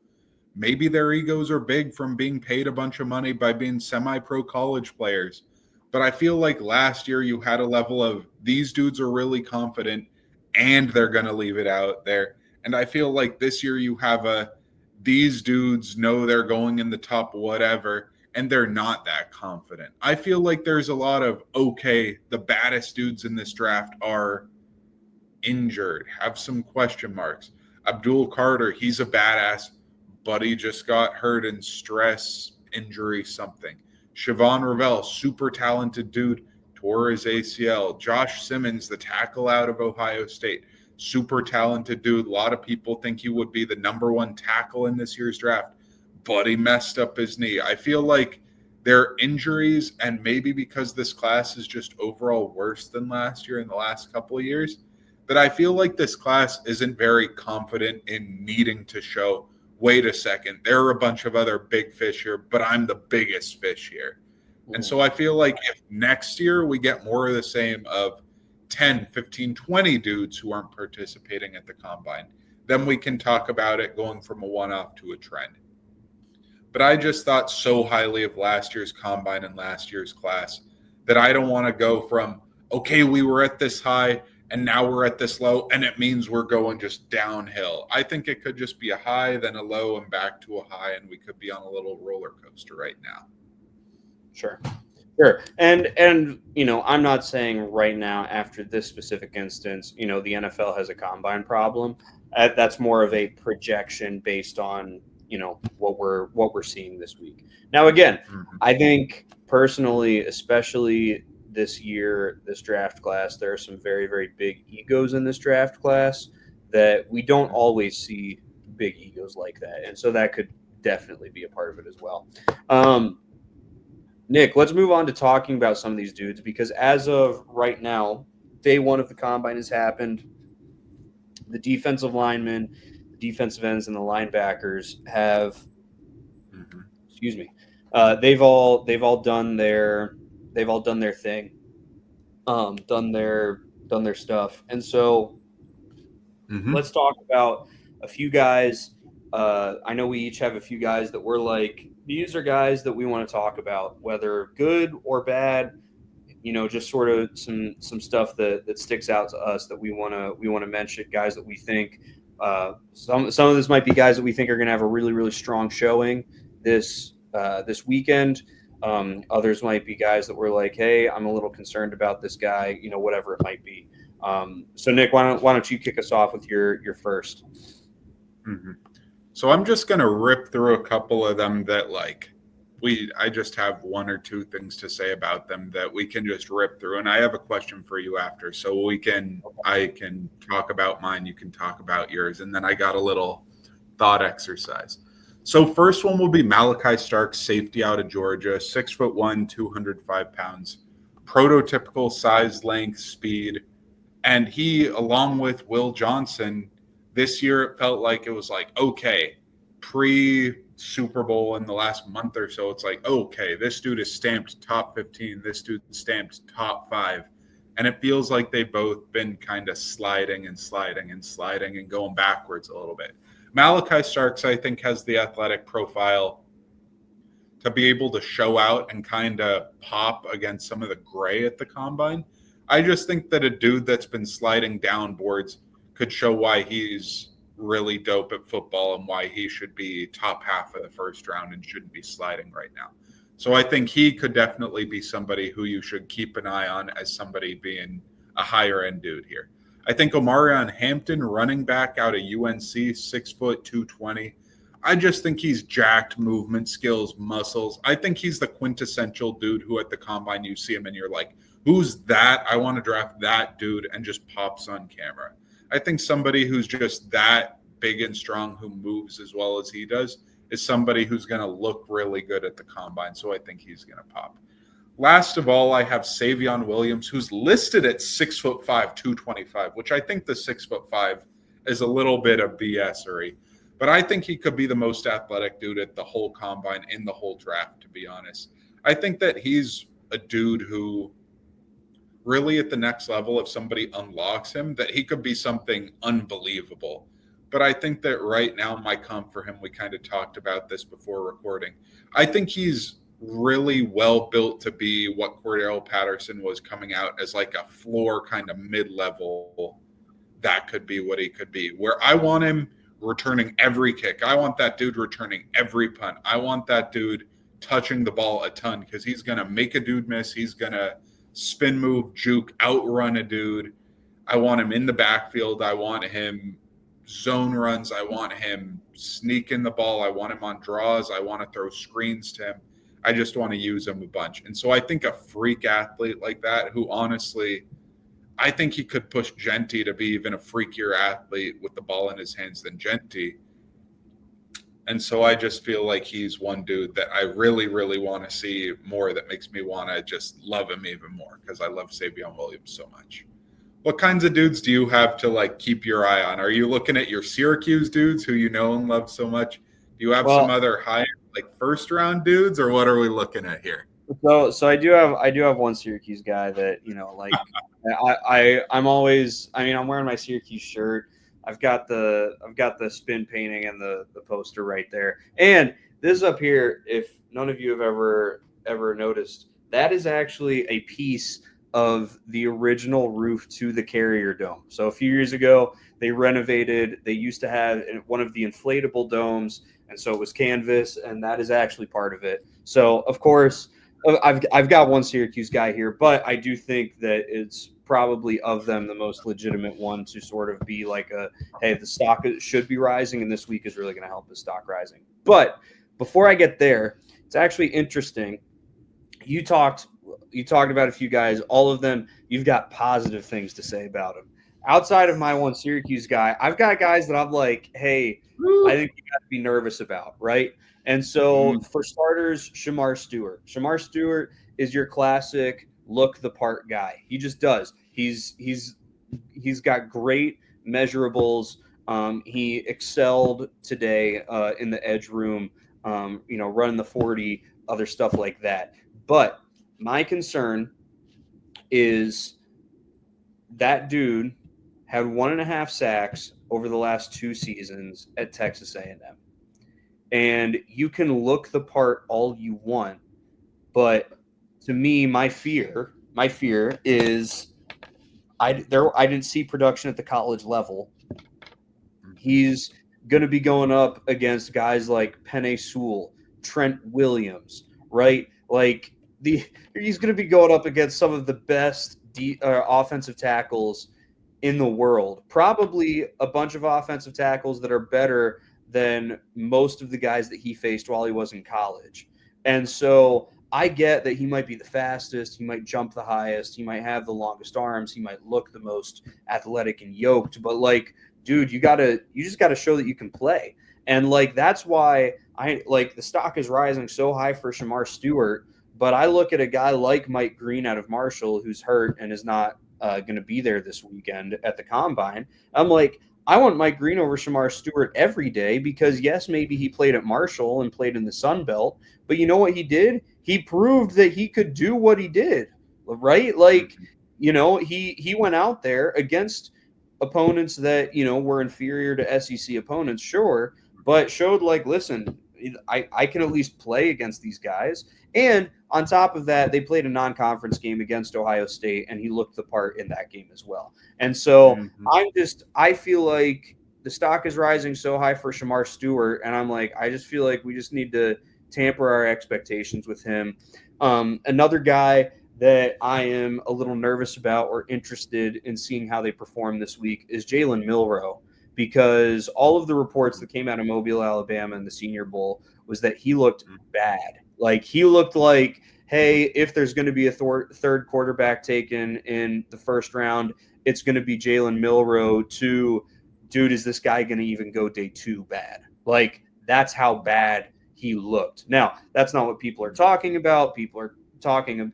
maybe their egos are big from being paid a bunch of money by being semi-pro college players. But I feel like last year you had a level of these dudes are really confident and they're going to leave it out there. And I feel like this year you have these dudes know they're going in the top whatever, and they're not that confident. I feel like there's a lot of, okay, the baddest dudes in this draft are injured, have some question marks. Abdul Carter, he's a badass, but he just got hurt in stress, injury, something. Siobhan Ravel, super talented dude, tore his ACL. Josh Simmons, the tackle out of Ohio State, super talented dude. A lot of people think he would be the number one tackle in this year's draft, but he messed up his knee. I feel like there are injuries, and maybe because this class is just overall worse than last year in the last couple of years, that I feel like this class isn't very confident in needing to show, wait a second, there are a bunch of other big fish here, but I'm the biggest fish here. And so I feel like if next year we get more of the same of 10, 15, 20 dudes who aren't participating at the combine, then we can talk about it going from a one-off to a trend. But I just thought so highly of last year's combine and last year's class that I don't want to go from, okay, we were at this high and now we're at this low, and it means we're going just downhill. I think it could just be a high, then a low, and back to a high, and we could be on a little roller coaster right now. Sure. And I'm not saying right now after this specific instance, the NFL has a combine problem. That's more of a projection based on, what we're seeing this week. Now, again, I think personally, especially this year, this draft class, there are some very, very big egos in this draft class that we don't always see big egos like that. And so that could definitely be a part of it as well. Nick, let's move on to talking about some of these dudes, because as of right now, day one of the combine has happened. The defensive linemen, the defensive ends, and the linebackers have, they've all done their thing, done their stuff, and so let's talk about a few guys. I know we each have a few guys that we're like, these are guys that we want to talk about, whether good or bad. Just sort of some stuff that sticks out to us that we want to mention. Guys that we think some of this might be guys that we think are going to have a really, really strong showing this weekend. Others might be guys that we're like, hey, I'm a little concerned about this guy. Whatever it might be. So Nick, why don't you kick us off with your first? So I'm just going to rip through a couple of them that I just have one or two things to say about them that we can just rip through. And I have a question for you after, so I can talk about mine. You can talk about yours. And then I got a little thought exercise. So first one will be Malachi Starks, safety out of Georgia, 6'1", 205 pounds, prototypical size, length, speed. And he, along with Will Johnson, this year it felt like it was like, okay, pre-Super Bowl in the last month or so, it's like, okay, this dude is stamped top 15, this dude stamped top 5. And it feels like they've both been kind of sliding and going backwards a little bit. Malachi Starks, I think, has the athletic profile to be able to show out and kind of pop against some of the gray at the combine. I just think that a dude that's been sliding down boards could show why he's really dope at football and why he should be top half of the first round and shouldn't be sliding right now. So I think he could definitely be somebody who you should keep an eye on as somebody being a higher end dude here. I think Omarion Hampton, running back out of UNC, 6', 220. I just think he's jacked, movement skills, muscles. I think he's the quintessential dude who at the combine you see him and you're like, who's that? I want to draft that dude, and just pops on camera. I think somebody who's just that big and strong who moves as well as he does is somebody who's going to look really good at the combine. So I think he's going to pop. Last of all, I have Savion Williams, who's listed at 6'5", 225, which I think the 6'5" is a little bit of BS-ery. But I think he could be the most athletic dude at the whole combine in the whole draft, to be honest. I think that he's a dude who really at the next level, if somebody unlocks him, that he could be something unbelievable. But I think that right now, my comp for him, we kind of talked about this before recording. I think he's really well built to be what Cordero Patterson was coming out as, like a floor kind of mid-level. That could be what he could be. Where I want him returning every kick. I want that dude returning every punt. I want that dude touching the ball a ton because he's going to make a dude miss. He's going to spin move, juke, outrun a dude. I want him in the backfield. I want him zone runs. I want him sneaking the ball. I want him on draws. I want to throw screens to him. I just want to use him a bunch. And so I think a freak athlete like that, who honestly, I think he could push Genty to be even a freakier athlete with the ball in his hands than Genty. And so I just feel like he's one dude that I really, really want to see more, that makes me want to just love him even more because I love Savion Williams so much. What kinds of dudes do you have to like keep your eye on? Are you looking at your Syracuse dudes who you know and love so much? Do you have some other high like first round dudes, or what are we looking at here? So I do have one Syracuse guy that, you know, like I'm always, I mean, I'm wearing my Syracuse shirt. I've got the spin painting and the poster right there. And this up here, if none of you have ever noticed, that is actually a piece of the original roof to the Carrier Dome. So a few years ago, they renovated. They used to have one of the inflatable domes, and so it was canvas, and that is actually part of it. So of course, I've got one Syracuse guy here, but I do think that it's probably of them the most legitimate one to sort of be like a, hey, the stock should be rising, and this week is really going to help the stock rising. But before I get there, it's actually interesting. You talked about a few guys, all of them, you've got positive things to say about them. Outside of my one Syracuse guy, I've got guys that I'm like, hey, I think you got to be nervous about, right? And so for starters, Shamar Stewart. Shamar Stewart is your classic look the part guy. He just does. He's got great measurables. He excelled today in the edge room, running the 40, other stuff like that. But my concern is that dude had 1.5 sacks over the last 2 seasons at Texas A&M. And you can look the part all you want, but to me, my fear is I didn't see production at the college level. He's going to be going up against guys like Penei Sewell, Trent Williams, right? Like he's going to be going up against some of the best offensive tackles in the world. Probably a bunch of offensive tackles that are better than most of the guys that he faced while he was in college. And so I get that he might be the fastest, he might jump the highest, he might have the longest arms, he might look the most athletic and yoked, but like, dude, you just gotta show that you can play. And like, that's why I like the stock is rising so high for Shamar Stewart. But I look at a guy like Mike Green out of Marshall, who's hurt and is not going to be there this weekend at the combine. I'm like, I want Mike Green over Shamar Stewart every day because, yes, maybe he played at Marshall and played in the Sun Belt, but you know what he did? He proved that he could do what he did, right? Like, he went out there against opponents that, were inferior to SEC opponents, sure, but showed like, listen, I can at least play against these guys. And on top of that, they played a non-conference game against Ohio State, and he looked the part in that game as well. And so Mhm. I feel like the stock is rising so high for Shamar Stewart, and I'm like, I just feel like we just need to tamper our expectations with him. Another guy that I am a little nervous about or interested in seeing how they perform this week is Jalen Milroe, because all of the reports that came out of Mobile, Alabama in the Senior Bowl was that he looked bad. Like he looked like, hey, if there's going to be a third quarterback taken in the first round, it's going to be Jalen Milroe. To dude, is this guy going to even go day 2 bad? Like that's how bad he looked. Now, that's not what people are talking about. People are talking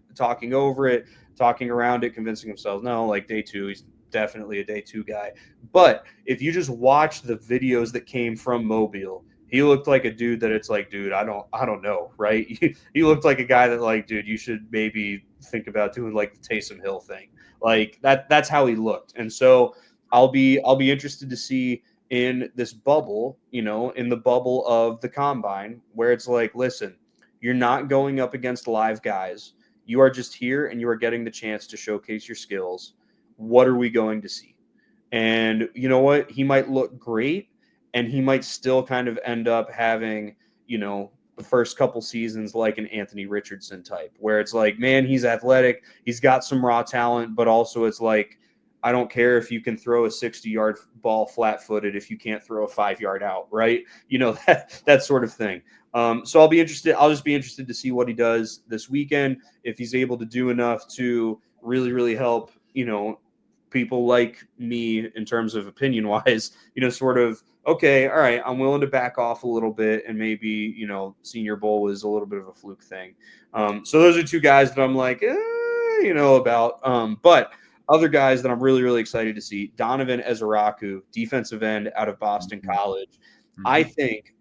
over it, talking around it, convincing themselves, no, like day 2, he's definitely a day 2 guy. But if you just watch the videos that came from Mobile, he looked like a dude that it's like, dude, I don't know, right? He looked like a guy that like, dude, you should maybe think about doing like the Taysom Hill thing. Like that's how he looked. And so I'll be interested to see in this bubble, in the bubble of the combine, where it's like, listen, you're not going up against live guys. You are just here and you are getting the chance to showcase your skills. What are we going to see? And you know what? He might look great and he might still kind of end up having, the first couple seasons like an Anthony Richardson type, where it's like, man, he's athletic, he's got some raw talent, but also it's like, I don't care if you can throw a 60-yard ball flat-footed if you can't throw a 5-yard out, right? That sort of thing. So I'll be interested. I'll just be interested to see what he does this weekend, if he's able to do enough to really, really help, people like me in terms of opinion wise, sort of, okay, all right, I'm willing to back off a little bit, and maybe, Senior Bowl was a little bit of a fluke thing. So those are two guys that I'm like, about. But other guys that I'm really, really excited to see: Donovan Ezeraku, defensive end out of Boston College. I think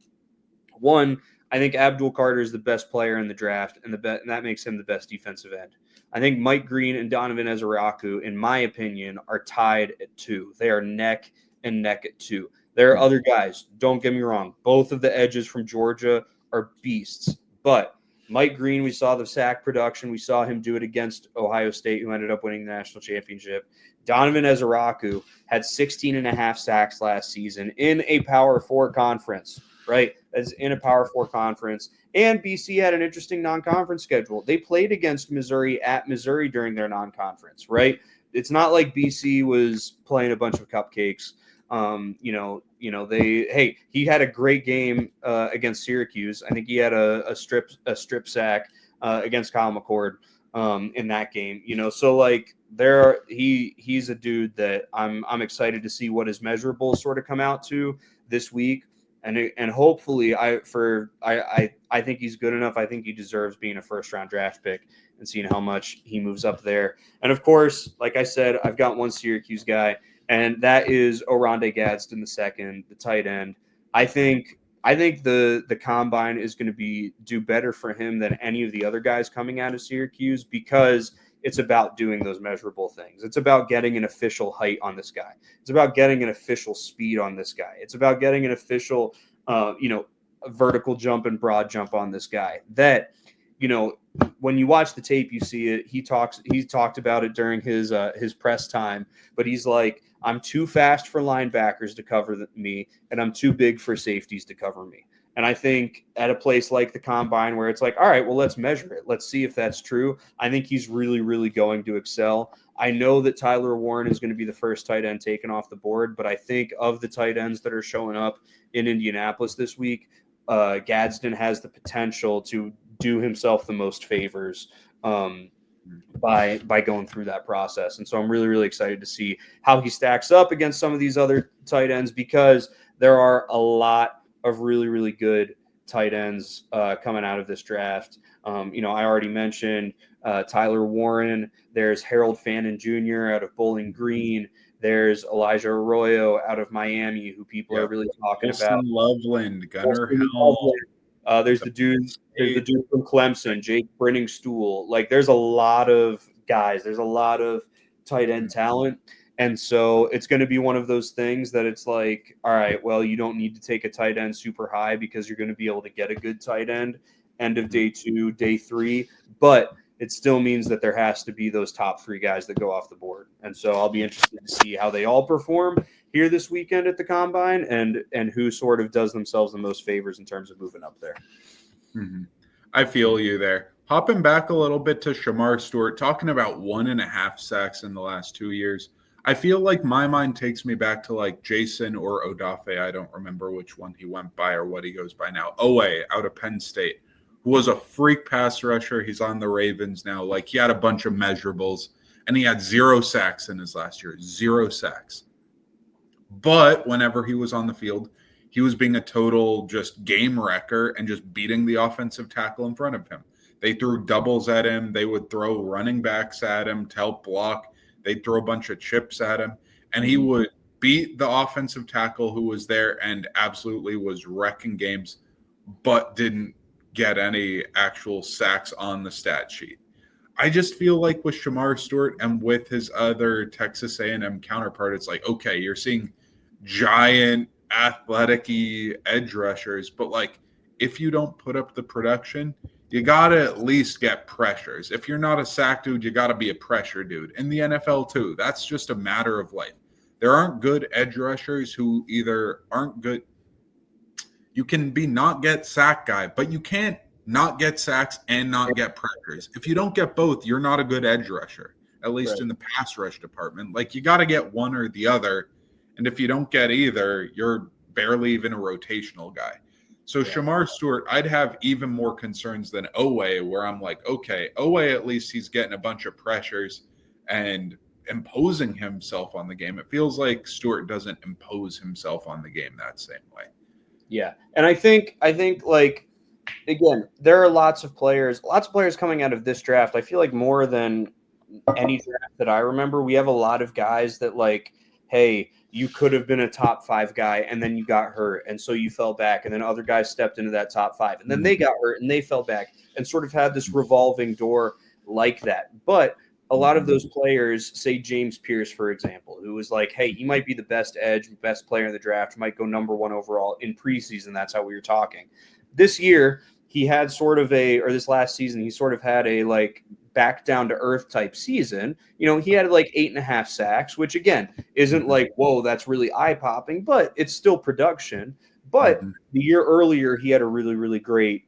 one, I think Abdul Carter is the best player in the draft, and and that makes him the best defensive end. I think Mike Green and Donovan Ezeraku, in my opinion, are tied at 2. They are neck and neck at 2. There are other guys. Don't get me wrong. Both of the edges from Georgia are beasts. But Mike Green, we saw the sack production. We saw him do it against Ohio State, who ended up winning the national championship. Donovan Ezeraku had 16 and a half sacks last season in a Power 4 conference, right? As in a Power 4 conference. And BC had an interesting non-conference schedule. They played against Missouri at Missouri during their non-conference, right? It's not like BC was playing a bunch of cupcakes. He had a great game against Syracuse. I think he had a strip sack against Kyle McCord in that game. So like he's a dude that I'm excited to see what his measurables sort of come out to this week. And hopefully I think he's good enough. I think he deserves being a first round draft pick and seeing how much he moves up there. And of course, like I said, I've got one Syracuse guy, and that is Oronde Gadsden II, the tight end. I think the combine is going to do better for him than any of the other guys coming out of Syracuse, because it's about doing those measurable things. It's about getting an official height on this guy. It's about getting an official speed on this guy. It's about getting an official, vertical jump and broad jump on this guy. That, when you watch the tape, you see it. He talked about it during his press time, but he's like, I'm too fast for linebackers to cover me, and I'm too big for safeties to cover me. And I think at a place like the combine, where it's like, all right, well, let's measure it. Let's see if that's true. I think he's really, really going to excel. I know that Tyler Warren is going to be the first tight end taken off the board, but I think of the tight ends that are showing up in Indianapolis this week, Gadsden has the potential to do himself the most favors by going through that process. And so I'm really, really excited to see how he stacks up against some of these other tight ends, because there are a lot of really, really good tight ends coming out of this draft. I already mentioned Tyler Warren. There's Harold Fannin Jr. out of Bowling Green. There's Elijah Arroyo out of Miami, who people are really talking about. Loveland, Gunnar Helm. There's the dude from Clemson, Jake Brenningstool. Like, there's a lot of guys. There's a lot of tight end talent. And so it's going to be one of those things that it's like, all right, well, you don't need to take a tight end super high because you're going to be able to get a good tight end end of day 2, day 3. But it still means that there has to be those top 3 guys that go off the board. And so I'll be interested to see how they all perform here this weekend at the Combine and who sort of does themselves the most favors in terms of moving up there. Mm-hmm. I feel you there. Hopping back a little bit to Shamar Stewart, talking about 1.5 sacks in the last 2 years. I feel like my mind takes me back to like Jason or Odafe. I don't remember which one he went by or what he goes by now. Owe out of Penn State, who was a freak pass rusher. He's on the Ravens now. Like he had a bunch of measurables and he had 0 sacks in his last year. 0 sacks. But whenever he was on the field, he was being a total just game wrecker and just beating the offensive tackle in front of him. They threw doubles at him. They would throw running backs at him to help block. They'd throw a bunch of chips at him. And he would beat the offensive tackle who was there and absolutely was wrecking games, but didn't get any actual sacks on the stat sheet. I just feel like with Shamar Stewart and with his other Texas A&M counterpart, it's like, okay, you're seeing giant athletic-y edge rushers, but like if you don't put up the production, you got to at least get pressures. If you're not a sack dude, you got to be a pressure dude. In the NFL too, that's just a matter of life. There aren't good edge rushers who either aren't good. You can be not get sack guy, but you can't not get sacks and not get pressures. If you don't get both, you're not a good edge rusher, at least in the pass rush department. Like you got to get one or the other. And if you don't get either, you're barely even a rotational guy. So Shamar Stewart, I'd have even more concerns than Owe, where I'm like, okay, Owe, at least he's getting a bunch of pressures and imposing himself on the game. It feels like Stewart doesn't impose himself on the game that same way. Yeah. And I think like, again, there are lots of players coming out of this draft. I feel like more than any draft that I remember, we have a lot of guys that like, hey, you could have been a top 5 guy and then you got hurt. And so you fell back. And then other guys stepped into that top 5 and then they got hurt and they fell back and sort of had this revolving door like that. But a lot of those players, say James Pierce, for example, who was like, hey, he might be the best edge, best player in the draft, might go number 1 overall in preseason. That's how we were talking. This year, he had this last season, he sort of had a like back down to earth type season. You know, he had like 8.5 sacks, which again isn't like, whoa, that's really eye popping, but it's still production. But the year earlier, he had a really, really great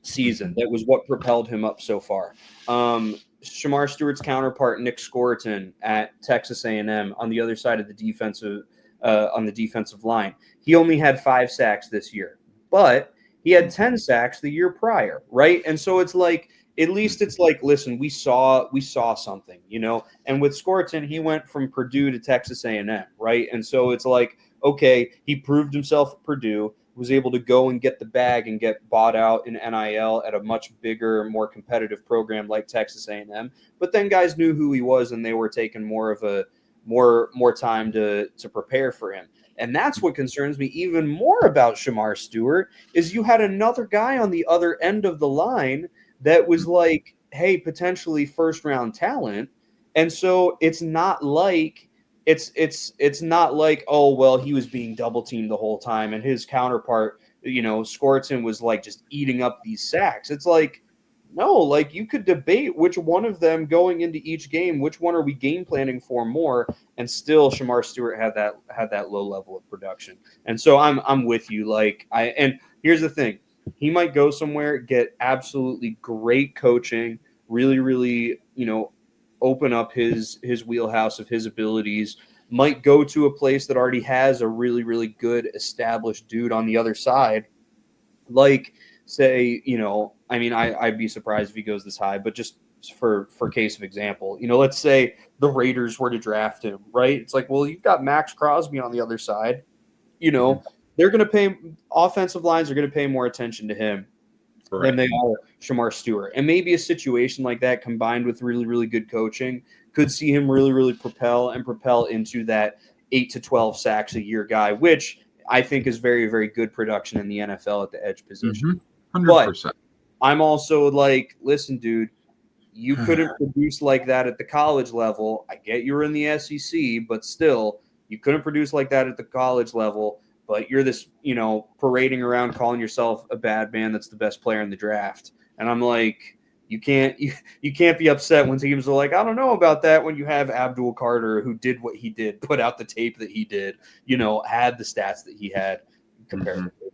season. That was what propelled him up so far. Shamar Stewart's counterpart, Nick Scoreton at Texas A&M on the other side of the defensive line. He only had 5 sacks this year, but he had 10 sacks the year prior, right? And so it's like, at least it's like, listen, we saw something, you know? And with Scoreton, he went from Purdue to Texas A&M, right? And so it's like, okay, he proved himself at Purdue, was able to go and get the bag and get bought out in NIL at a much bigger, more competitive program like Texas A&M. But then guys knew who he was and they were taking more time to prepare for him. And that's what concerns me even more about Shamar Stewart is you had another guy on the other end of the line that was like, hey, potentially first round talent. And so it's not like, oh, well, he was being double teamed the whole time and his counterpart, you know, Scoreton was like just eating up these sacks. It's like, no, like you could debate which one of them going into each game, which one are we game planning for more, and still Shamar Stewart had that low level of production. And so I'm with you. Like and here's the thing. He might go somewhere, get absolutely great coaching, really, really, you know, open up his wheelhouse of his abilities, might go to a place that already has a really, really good established dude on the other side. Like, say, you know, I mean, I'd be surprised if he goes this high, but just for case of example, you know, let's say the Raiders were to draft him, right? It's like, well, you've got Max Crosby on the other side, you know, they're going to pay offensive lines are going to pay more attention to him than they are Shamar Stewart. And maybe a situation like that combined with really, really good coaching could see him really, really propel into that 8 to 12 sacks a year guy, which I think is very, very good production in the NFL at the edge position. 100%. But I'm also like, listen, dude, You couldn't produce like that at the college level. I get you were in the SEC, but still, you couldn't produce like that at the college level. But you're this, parading around calling yourself a bad man that's the best player in the draft. And I'm like, you can't be upset when teams are like, I don't know about that, when you have Abdul Carter, who did what he did, put out the tape that he did, had the stats that he had comparatively.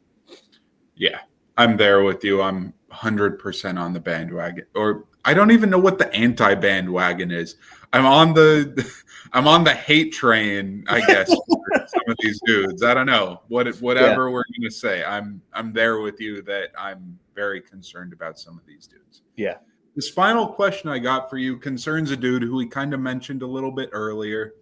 Yeah, I'm there with you. I'm 100% on the bandwagon. Or I don't even know what the anti-bandwagon is. I'm on the hate train, I guess, for some of these dudes. I don't know. Whatever we're going to say. I'm there with you that I'm very concerned about some of these dudes. Yeah. This final question I got for you concerns a dude who we kind of mentioned a little bit earlier,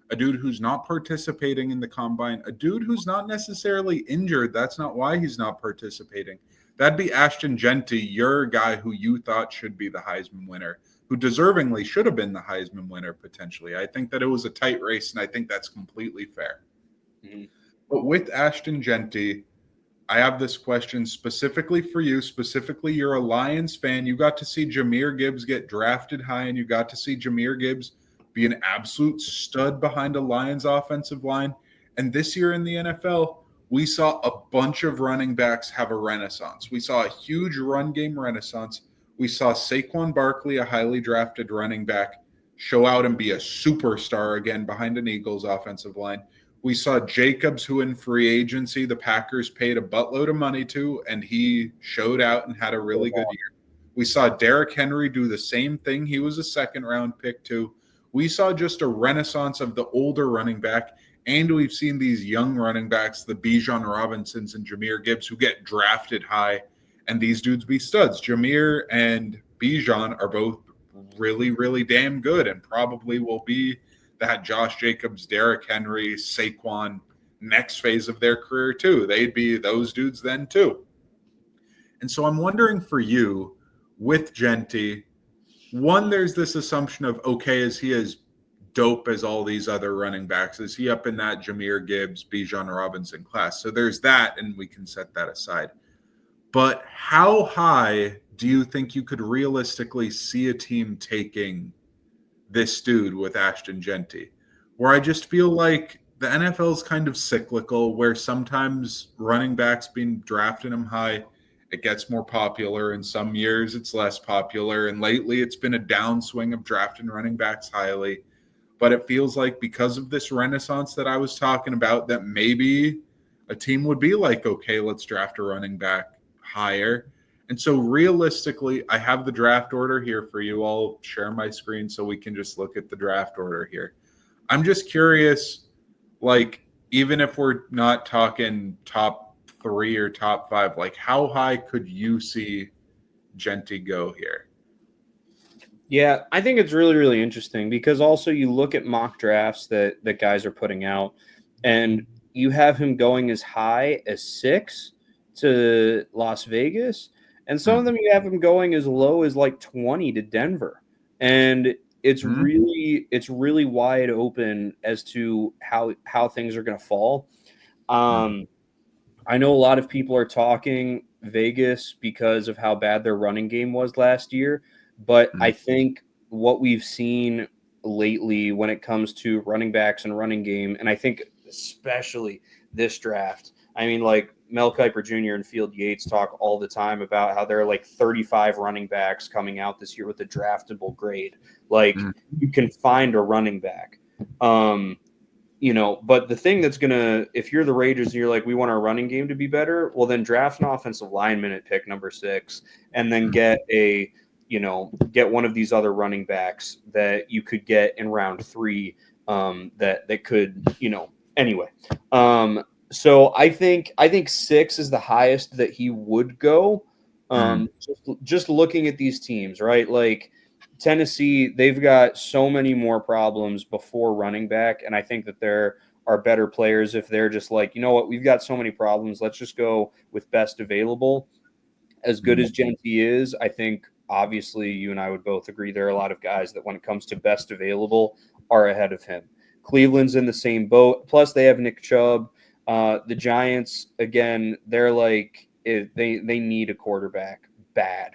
a dude who's not participating in the combine, a dude who's not necessarily injured. That's not why he's not participating. That'd be Ashton Genty, your guy who you thought should be the Heisman winner, who deservingly should have been the Heisman winner potentially. I think that it was a tight race, and I think that's completely fair. Mm-hmm. But with Ashton Genty, I have this question specifically for you. Specifically, you're a Lions fan. You got to see Jahmyr Gibbs get drafted high, and you got to see Jahmyr Gibbs be an absolute stud behind a Lions offensive line. And this year in the NFL, we saw a bunch of running backs have a renaissance. We saw a huge run game renaissance. We saw Saquon Barkley, a highly drafted running back, show out and be a superstar again behind an Eagles offensive line. We saw Jacobs, who in free agency, the Packers paid a buttload of money to, and he showed out and had a really good year. We saw Derrick Henry do the same thing. He was a second-round pick too. We saw just a renaissance of the older running back, and we've seen these young running backs, the Bijan Robinsons and Jahmyr Gibbs, who get drafted high, and these dudes be studs. Jahmyr and Bijan are both really, really damn good and probably will be that Josh Jacobs, Derrick Henry, Saquon next phase of their career too. They'd be those dudes then too. And so I'm wondering for you, with Genty, one, there's this assumption of, okay, is he as dope as all these other running backs? Is he up in that Jahmyr Gibbs, Bijan Robinson class? So there's that, and we can set that aside. But how high do you think you could realistically see a team taking this dude with Ashton Genty? Where I just feel like the NFL is kind of cyclical, where sometimes running backs being drafted them high, it gets more popular. In some years, it's less popular. And lately, it's been a downswing of drafting running backs highly. But it feels like because of this renaissance that I was talking about, that maybe a team would be like, okay, let's draft a running back higher. And so realistically, I have the draft order here for you. I'll share my screen so we can just look at the draft order here. I'm just curious, like, even if we're not talking top 3 or top 5, like, how high could you see Genty go here? Yeah, I think it's really, really interesting because also you look at mock drafts that guys are putting out, and you have him going as high as 6 to Las Vegas, and some of them you have him going as low as like 20 to Denver. And it's really wide open as to how things are going to fall. I know a lot of people are talking Vegas because of how bad their running game was last year, but I think what we've seen lately when it comes to running backs and running game, and I think especially this draft, I mean, like Mel Kiper Jr. and Field Yates talk all the time about how there are like 35 running backs coming out this year with a draftable grade. Like you can find a running back. But the thing that's going to, if you're the Raiders and you're like, we want our running game to be better, well, then draft an offensive lineman at pick number 6 and then get one of these other running backs that you could get in round 3 that could, anyway. So I think 6 is the highest that he would go. Just looking at these teams, right? Like Tennessee, they've got so many more problems before running back, and I think that there are better players if they're just like, you know what, we've got so many problems, let's just go with best available. As good as Genty is, I think obviously you and I would both agree there are a lot of guys that when it comes to best available are ahead of him. Cleveland's in the same boat. Plus they have Nick Chubb. The Giants, again, they're like they need a quarterback bad.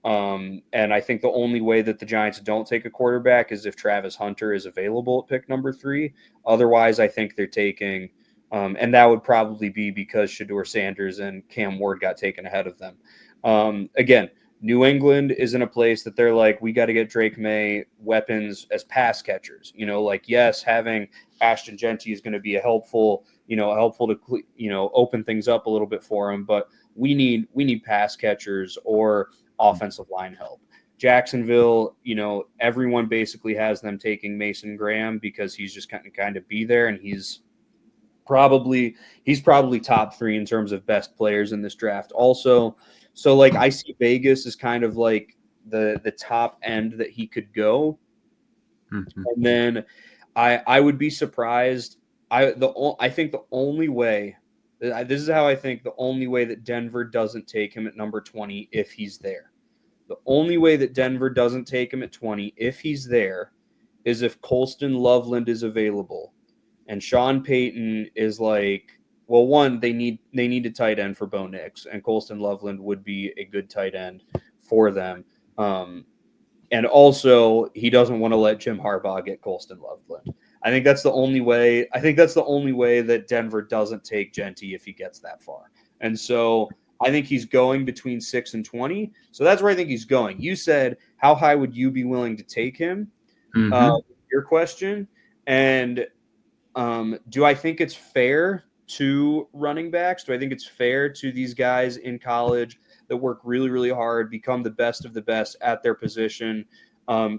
And I think the only way that the Giants don't take a quarterback is if Travis Hunter is available at pick number 3. Otherwise, I think they're taking, and that would probably be because Shedeur Sanders and Cam Ward got taken ahead of them. Again, New England is in a place that they're like, we got to get Drake May weapons as pass catchers. Like, yes, having Ashton Genty is going to be helpful to, open things up a little bit for him, but we need pass catchers or offensive line help. Jacksonville, everyone basically has them taking Mason Graham because he's just kind of be there, and he's probably top 3 in terms of best players in this draft. Also, so like I see Vegas as kind of like the top end that he could go, and then I would be surprised. I think the only way. This is how I think the only way that Denver doesn't take him at number 20 if he's there. The only way that Denver doesn't take him at 20 if he's there is if Colston Loveland is available. And Sean Payton is like, well, one, they need a tight end for Bo Nix, and Colston Loveland would be a good tight end for them. And also, he doesn't want to let Jim Harbaugh get Colston Loveland. I think that's the only way. I think that's the only way that Denver doesn't take Genty if he gets that far. And so I think he's going between 6 and 20. So that's where I think he's going. You said, how high would you be willing to take him? Your question. And do I think it's fair to running backs? Do I think it's fair to these guys in college that work really, really hard, become the best of the best at their position,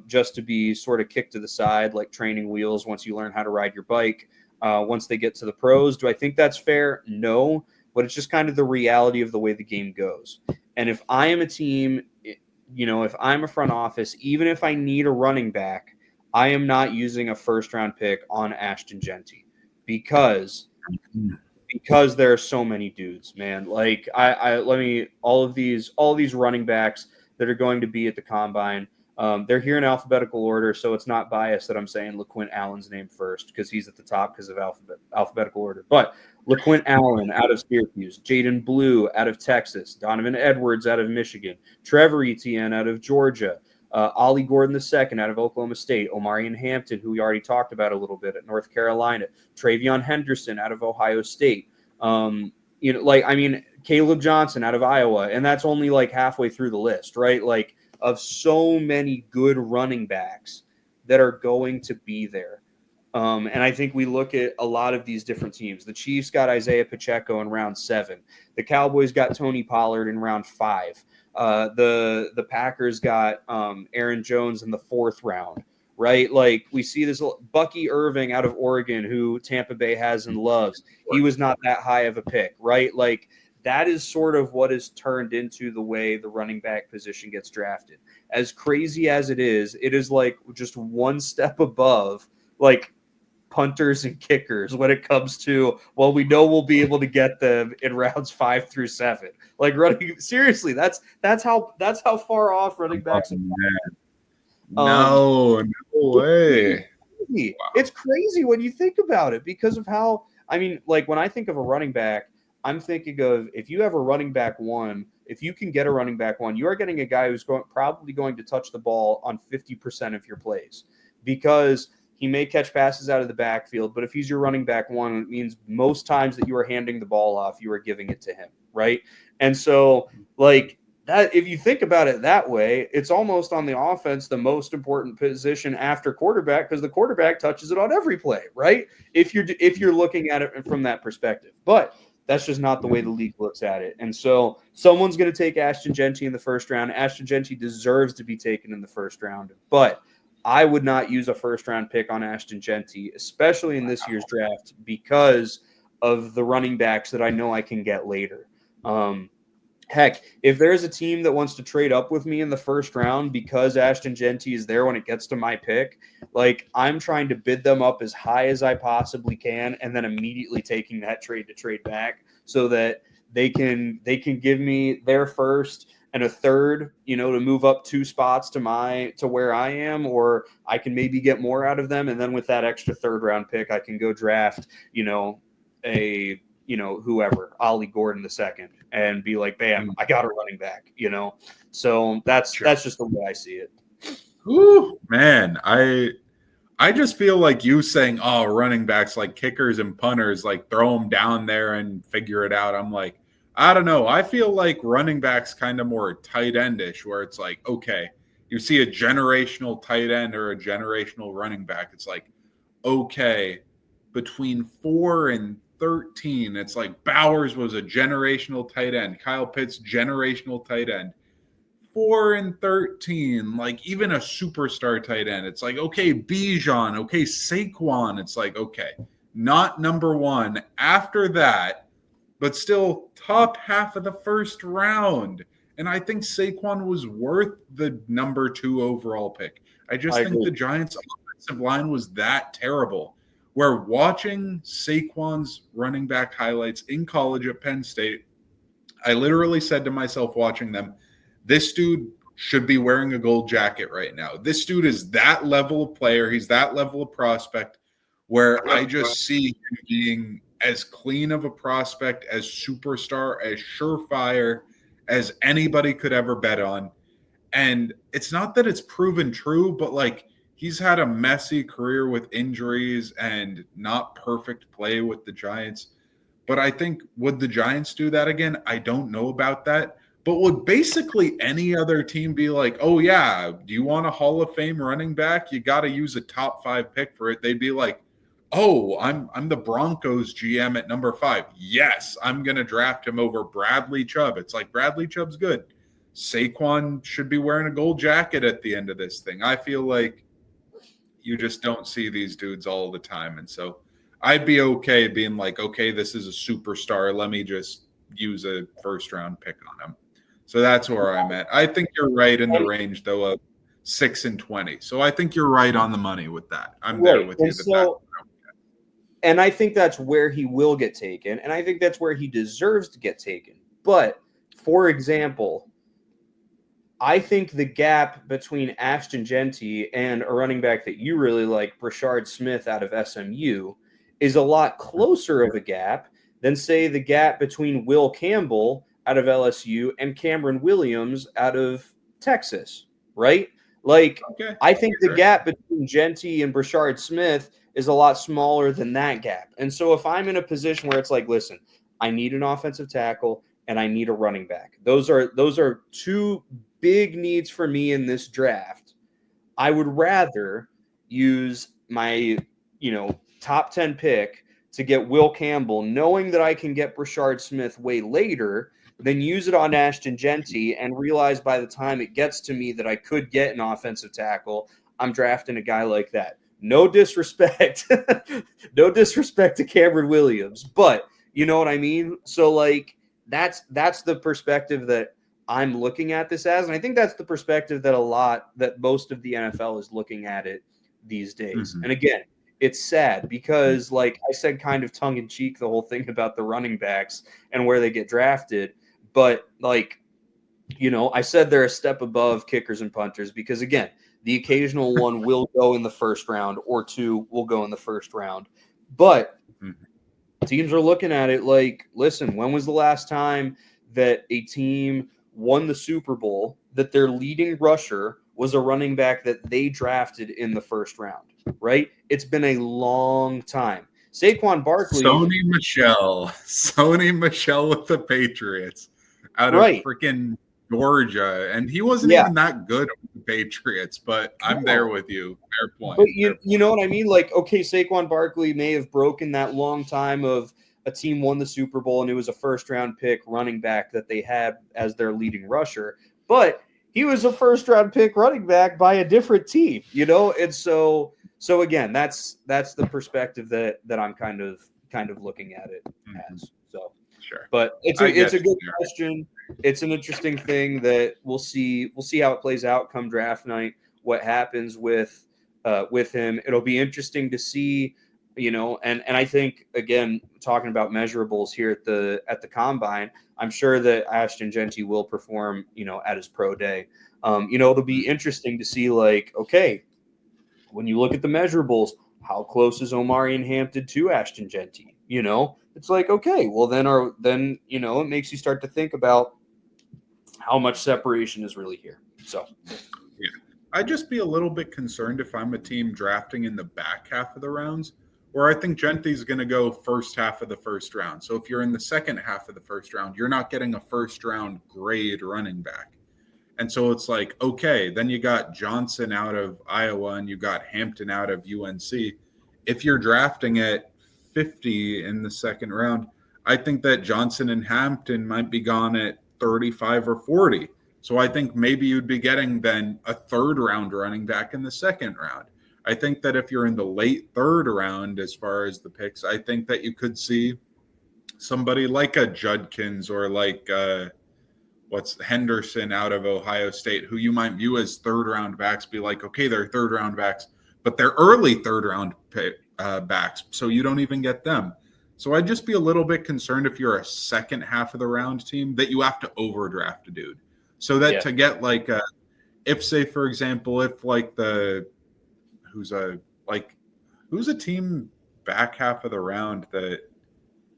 just to be sort of kicked to the side like training wheels once you learn how to ride your bike, once they get to the pros? Do I think that's fair? No, but it's just kind of the reality of the way the game goes. And if I am a team, if I'm a front office, even if I need a running back, I am not using a first-round pick on Ashton Genty because there are so many dudes, man. Like all these running backs that are going to be at the combine. They're here in alphabetical order, so it's not biased that I'm saying LaQuint Allen's name first because he's at the top because of alphabetical order. But LaQuint Allen out of Syracuse, Jaden Blue out of Texas, Donovan Edwards out of Michigan, Trevor Etienne out of Georgia, Ollie Gordon II out of Oklahoma State, Omarion Hampton, who we already talked about a little bit at North Carolina, Travion Henderson out of Ohio State, Caleb Johnson out of Iowa, and that's only like halfway through the list, right? Like, of so many good running backs that are going to be there. And I think we look at a lot of these different teams. The Chiefs got Isaiah Pacheco in round 7. The Cowboys got Tony Pollard in round 5. The Packers got Aaron Jones in the 4th round, right? Like, we see this Bucky Irving out of Oregon, who Tampa Bay has and loves. He was not that high of a pick, right? Like, that is sort of what is turned into the way the running back position gets drafted. As crazy as it is like just one step above like punters and kickers when it comes to, well, we know we'll be able to get them in rounds 5 through 7. Like, running, seriously, that's how far off running backs are. No way. It's crazy when you think about it because of how, I mean, like, when I think of a running back, I'm thinking of, if you have a running back 1, if you can get a running back 1, you are getting a guy who's probably going to touch the ball on 50% of your plays, because he may catch passes out of the backfield, but if he's your running back 1, it means most times that you are handing the ball off, you are giving it to him, right? And so, like, that, if you think about it that way, it's almost on the offense the most important position after quarterback, because the quarterback touches it on every play, right? If you're looking at it from that perspective. But that's just not the way the league looks at it. And so someone's going to take Ashton Genty in the 1st round. Ashton Genty deserves to be taken in the 1st round, but I would not use a 1st-round pick on Ashton Genty, especially in this year's draft, because of the running backs that I know I can get later. Heck, if there's a team that wants to trade up with me in the 1st round because Ashton Genty is there when it gets to my pick, like, I'm trying to bid them up as high as I possibly can, and then immediately taking that trade to trade back so that they can give me their 1st and a 3rd, to move up 2 spots to where I am, or I can maybe get more out of them, and then with that extra 3rd round pick, I can go draft, a whoever, Ollie Gordon II, and be like, bam, I got a running back, So that's just the way I see it. Ooh, man, I just feel like you saying, oh, running backs like kickers and punters, like throw them down there and figure it out. I'm like, I don't know. I feel like running backs kind of more tight endish, where it's like, okay, you see a generational tight end or a generational running back. It's like, okay, between 4 and 13, it's like Bowers was a generational tight end. Kyle Pitts, generational tight end. 4 and 13, like even a superstar tight end. It's like, okay, Bijan, okay, Saquon. It's like, okay, not number one after that, but still top half of the first round. And I think Saquon was worth the number 2 overall pick. I think agree. the Giants' offensive line was that terrible. Where watching Saquon's running back highlights in college at Penn State, I literally said to myself watching them, this dude should be wearing a gold jacket right now. This dude is that level of player. He's that level of prospect where I just see him being as clean of a prospect, as superstar, as surefire as anybody could ever bet on. And it's not that it's proven true, but like he's had a messy career with injuries and not perfect play with the Giants. But I think, would the Giants do that again? I don't know about that. But would basically any other team be like, oh, yeah, do you want a Hall of Fame running back? You got to use a top 5 pick for it. They'd be like, oh, I'm the Broncos GM at number 5. Yes, I'm going to draft him over Bradley Chubb. It's like Bradley Chubb's good. Saquon should be wearing a gold jacket at the end of this thing. I feel like you just don't see these dudes all the time. And so I'd be okay being like, okay, this is a superstar. Let me just use a first-round pick on him. So that's where I'm at. I think you're right in the range, though, of 6 and 20. So I think you're right on the money with that. I'm there with you. And I think that's where he will get taken, and I think that's where he deserves to get taken. But, for example, I think the gap between Ashton Genty and a running back that you really like, Brashard Smith out of SMU, is a lot closer of a gap than, say, the gap between Will Campbell out of LSU and Cameron Williams out of Texas, right? Like, okay. I think the gap between Genty and Brashard Smith is a lot smaller than that gap. And so if I'm in a position where it's like, listen, I need an offensive tackle and I need a running back. Those are 2 big needs for me in this draft. I would rather use my, top 10 pick to get Will Campbell, knowing that I can get Brashard Smith way later, then use it on Ashton Genty and realize by the time it gets to me that I could get an offensive tackle, I'm drafting a guy like that. No disrespect. No disrespect to Cameron Williams, but you know what I mean? So like that's the perspective that I'm looking at this as, and I think that's the perspective that most of the NFL is looking at it these days. Mm-hmm. And again, it's sad because, like I said, kind of tongue in cheek, the whole thing about the running backs and where they get drafted. But like, I said they're a step above kickers and punters because, again, the occasional one will go in the first round or 2 will go in the first round. But teams are looking at it like, listen, when was the last time that a team won the Super Bowl that their leading rusher was a running back that they drafted in the first round, right? It's been a long time. Saquon Barkley. Sony Michel with the Patriots out of freaking Georgia. And he wasn't even that good with the Patriots, but I'm there with you. Fair point. But you know what I mean? Like, okay, Saquon Barkley may have broken that long time of a team won the Super Bowl and it was a first-round pick running back that they had as their leading rusher. But he was a first-round pick running back by a different team, And so again, that's the perspective that I'm kind of looking at it as. So sure. But it's a good question. It's an interesting thing that we'll see how it plays out come draft night, what happens with him. It'll be interesting to see, and I think, again, talking about measurables here at the combine, I'm sure that Ashton Genty will perform, at his pro day. It'll be interesting to see, like, okay, when you look at the measurables, how close is Omarion Hampton to Ashton Genty? You know, it's like, okay, well then you know, it makes you start to think about how much separation is really here. So Yeah. I'd just be a little bit concerned if I'm a team drafting in the back half of the rounds, where I think Gentry's going to go first half of the first round. So if you're in the second half of the first round, you're not getting a first round grade running back. And so it's like, okay, then you got Johnson out of Iowa and you got Hampton out of UNC. If you're drafting at 50 in the second round, I think that Johnson and Hampton might be gone at 35 or 40. So I think maybe you'd be getting then a third round running back in the second round. I think that if you're in the late third round, as far as the picks, I think that you could see somebody like a Judkins or like what's Henderson out of Ohio State, who you might view as third round backs, be like, okay, they're third round backs, but they're early third round backs, so you don't even get them. So I'd just be a little bit concerned if you're a second half of the round team that you have to overdraft a dude. So that to get like if say for example, if like who's a team back half of the round that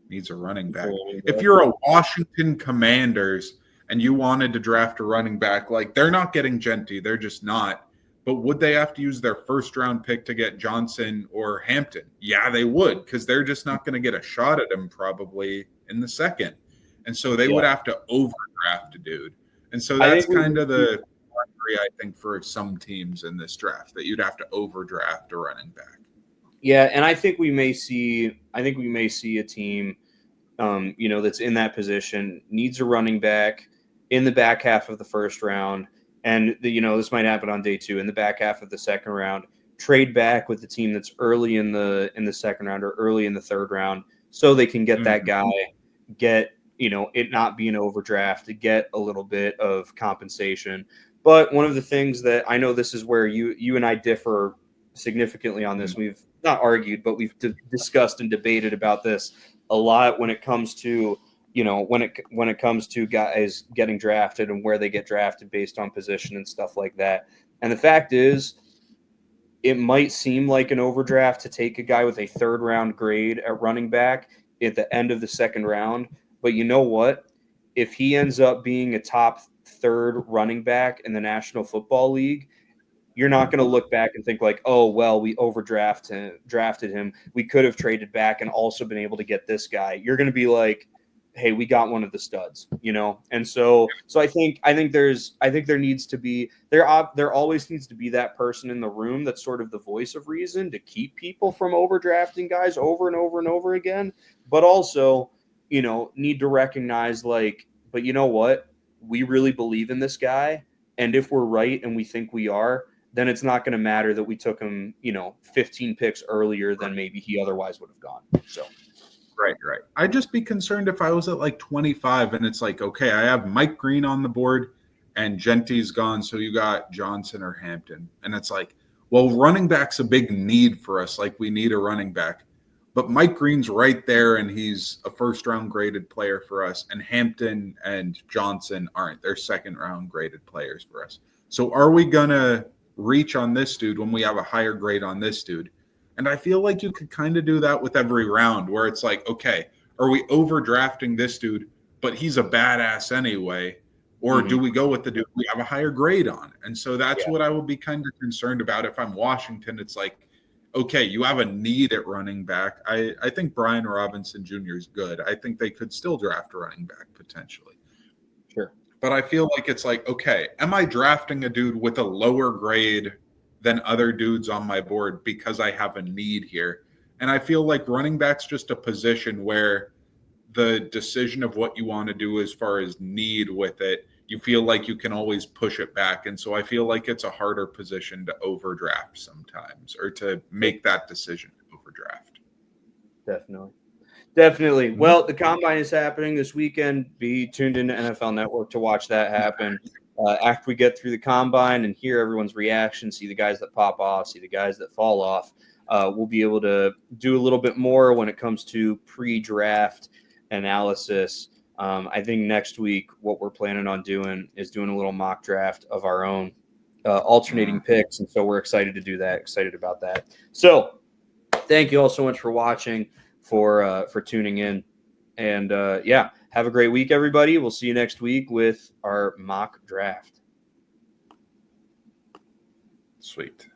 needs a running back. If you're a Washington Commanders and you wanted to draft a running back, like they're not getting Genty, they're just not. But would they have to use their first round pick to get Johnson or Hampton? Yeah, they would, because they're just not going to get a shot at him probably in the second. And so they would have to overdraft a dude. And so that's kind of the quandary, I think, for some teams in this draft, that you'd have to overdraft a running back. Yeah, and I think we may see a team, you know, that's in that position, needs a running back in the back half of the first round, and you know, this might happen on day 2 in the back half of the second round. Trade back with the team that's early in the second round or early in the third round, so they can get that guy, get, you know, it not be an overdraft, to get a little bit of compensation. But one of the things that I know, this is where you and I differ significantly on this. We've not argued, but we've discussed and debated about this a lot when it comes to, you know, when it comes to guys getting drafted and where they get drafted based on position and stuff like that. And the fact is, it might seem like an overdraft to take a guy with a third round grade at running back at the end of the second round. But you know what? If he ends up being a top third running back in the National Football League, you're not going to look back and think like, oh, well, we drafted him. We could have traded back and also been able to get this guy. You're going to be like, hey, we got one of the studs, you know? And so I think there needs to be, there always needs to be that person in the room that's sort of the voice of reason to keep people from overdrafting guys over and over and over again, but also, you know, need to recognize like, but you know what? We really believe in this guy. And if we're right and we think we are, then it's not going to matter that we took him, you know, 15 picks earlier than maybe he otherwise would have gone. So. Right. I'd just be concerned if I was at like 25 and it's like, okay, I have Mike Green on the board and Genty's gone, so you got Johnson or Hampton. And it's like, well, running back's a big need for us. Like, we need a running back. But Mike Green's right there, and he's a first-round graded player for us. And Hampton and Johnson aren't. They're second-round graded players for us. So are we going to reach on this dude when we have a higher grade on this dude? And I feel like you could kind of do that with every round, where it's like, okay, are we overdrafting this dude, but he's a badass anyway? Or do we go with the dude we have a higher grade on? And so that's what I would be kind of concerned about if I'm Washington. It's like, okay, you have a need at running back. I think Brian Robinson Jr. is good. I think they could still draft a running back potentially. Sure. But I feel like it's like, okay, am I drafting a dude with a lower grade than other dudes on my board because I have a need here? And I feel like running back's just a position where the decision of what you want to do as far as need with it, you feel like you can always push it back. And so I feel like it's a harder position to overdraft sometimes, or to make that decision to overdraft. Definitely. Well, the combine is happening this weekend. Be tuned into NFL Network to watch that happen. After we get through the combine and hear everyone's reaction, see the guys that pop off, see the guys that fall off, we'll be able to do a little bit more when it comes to pre-draft analysis. I think next week what we're planning on doing is doing a little mock draft of our own, alternating picks. And so we're excited to do that, excited about that. So thank you all so much for watching. for tuning in. And yeah, have a great week, everybody. We'll see you next week with our mock draft. Sweet.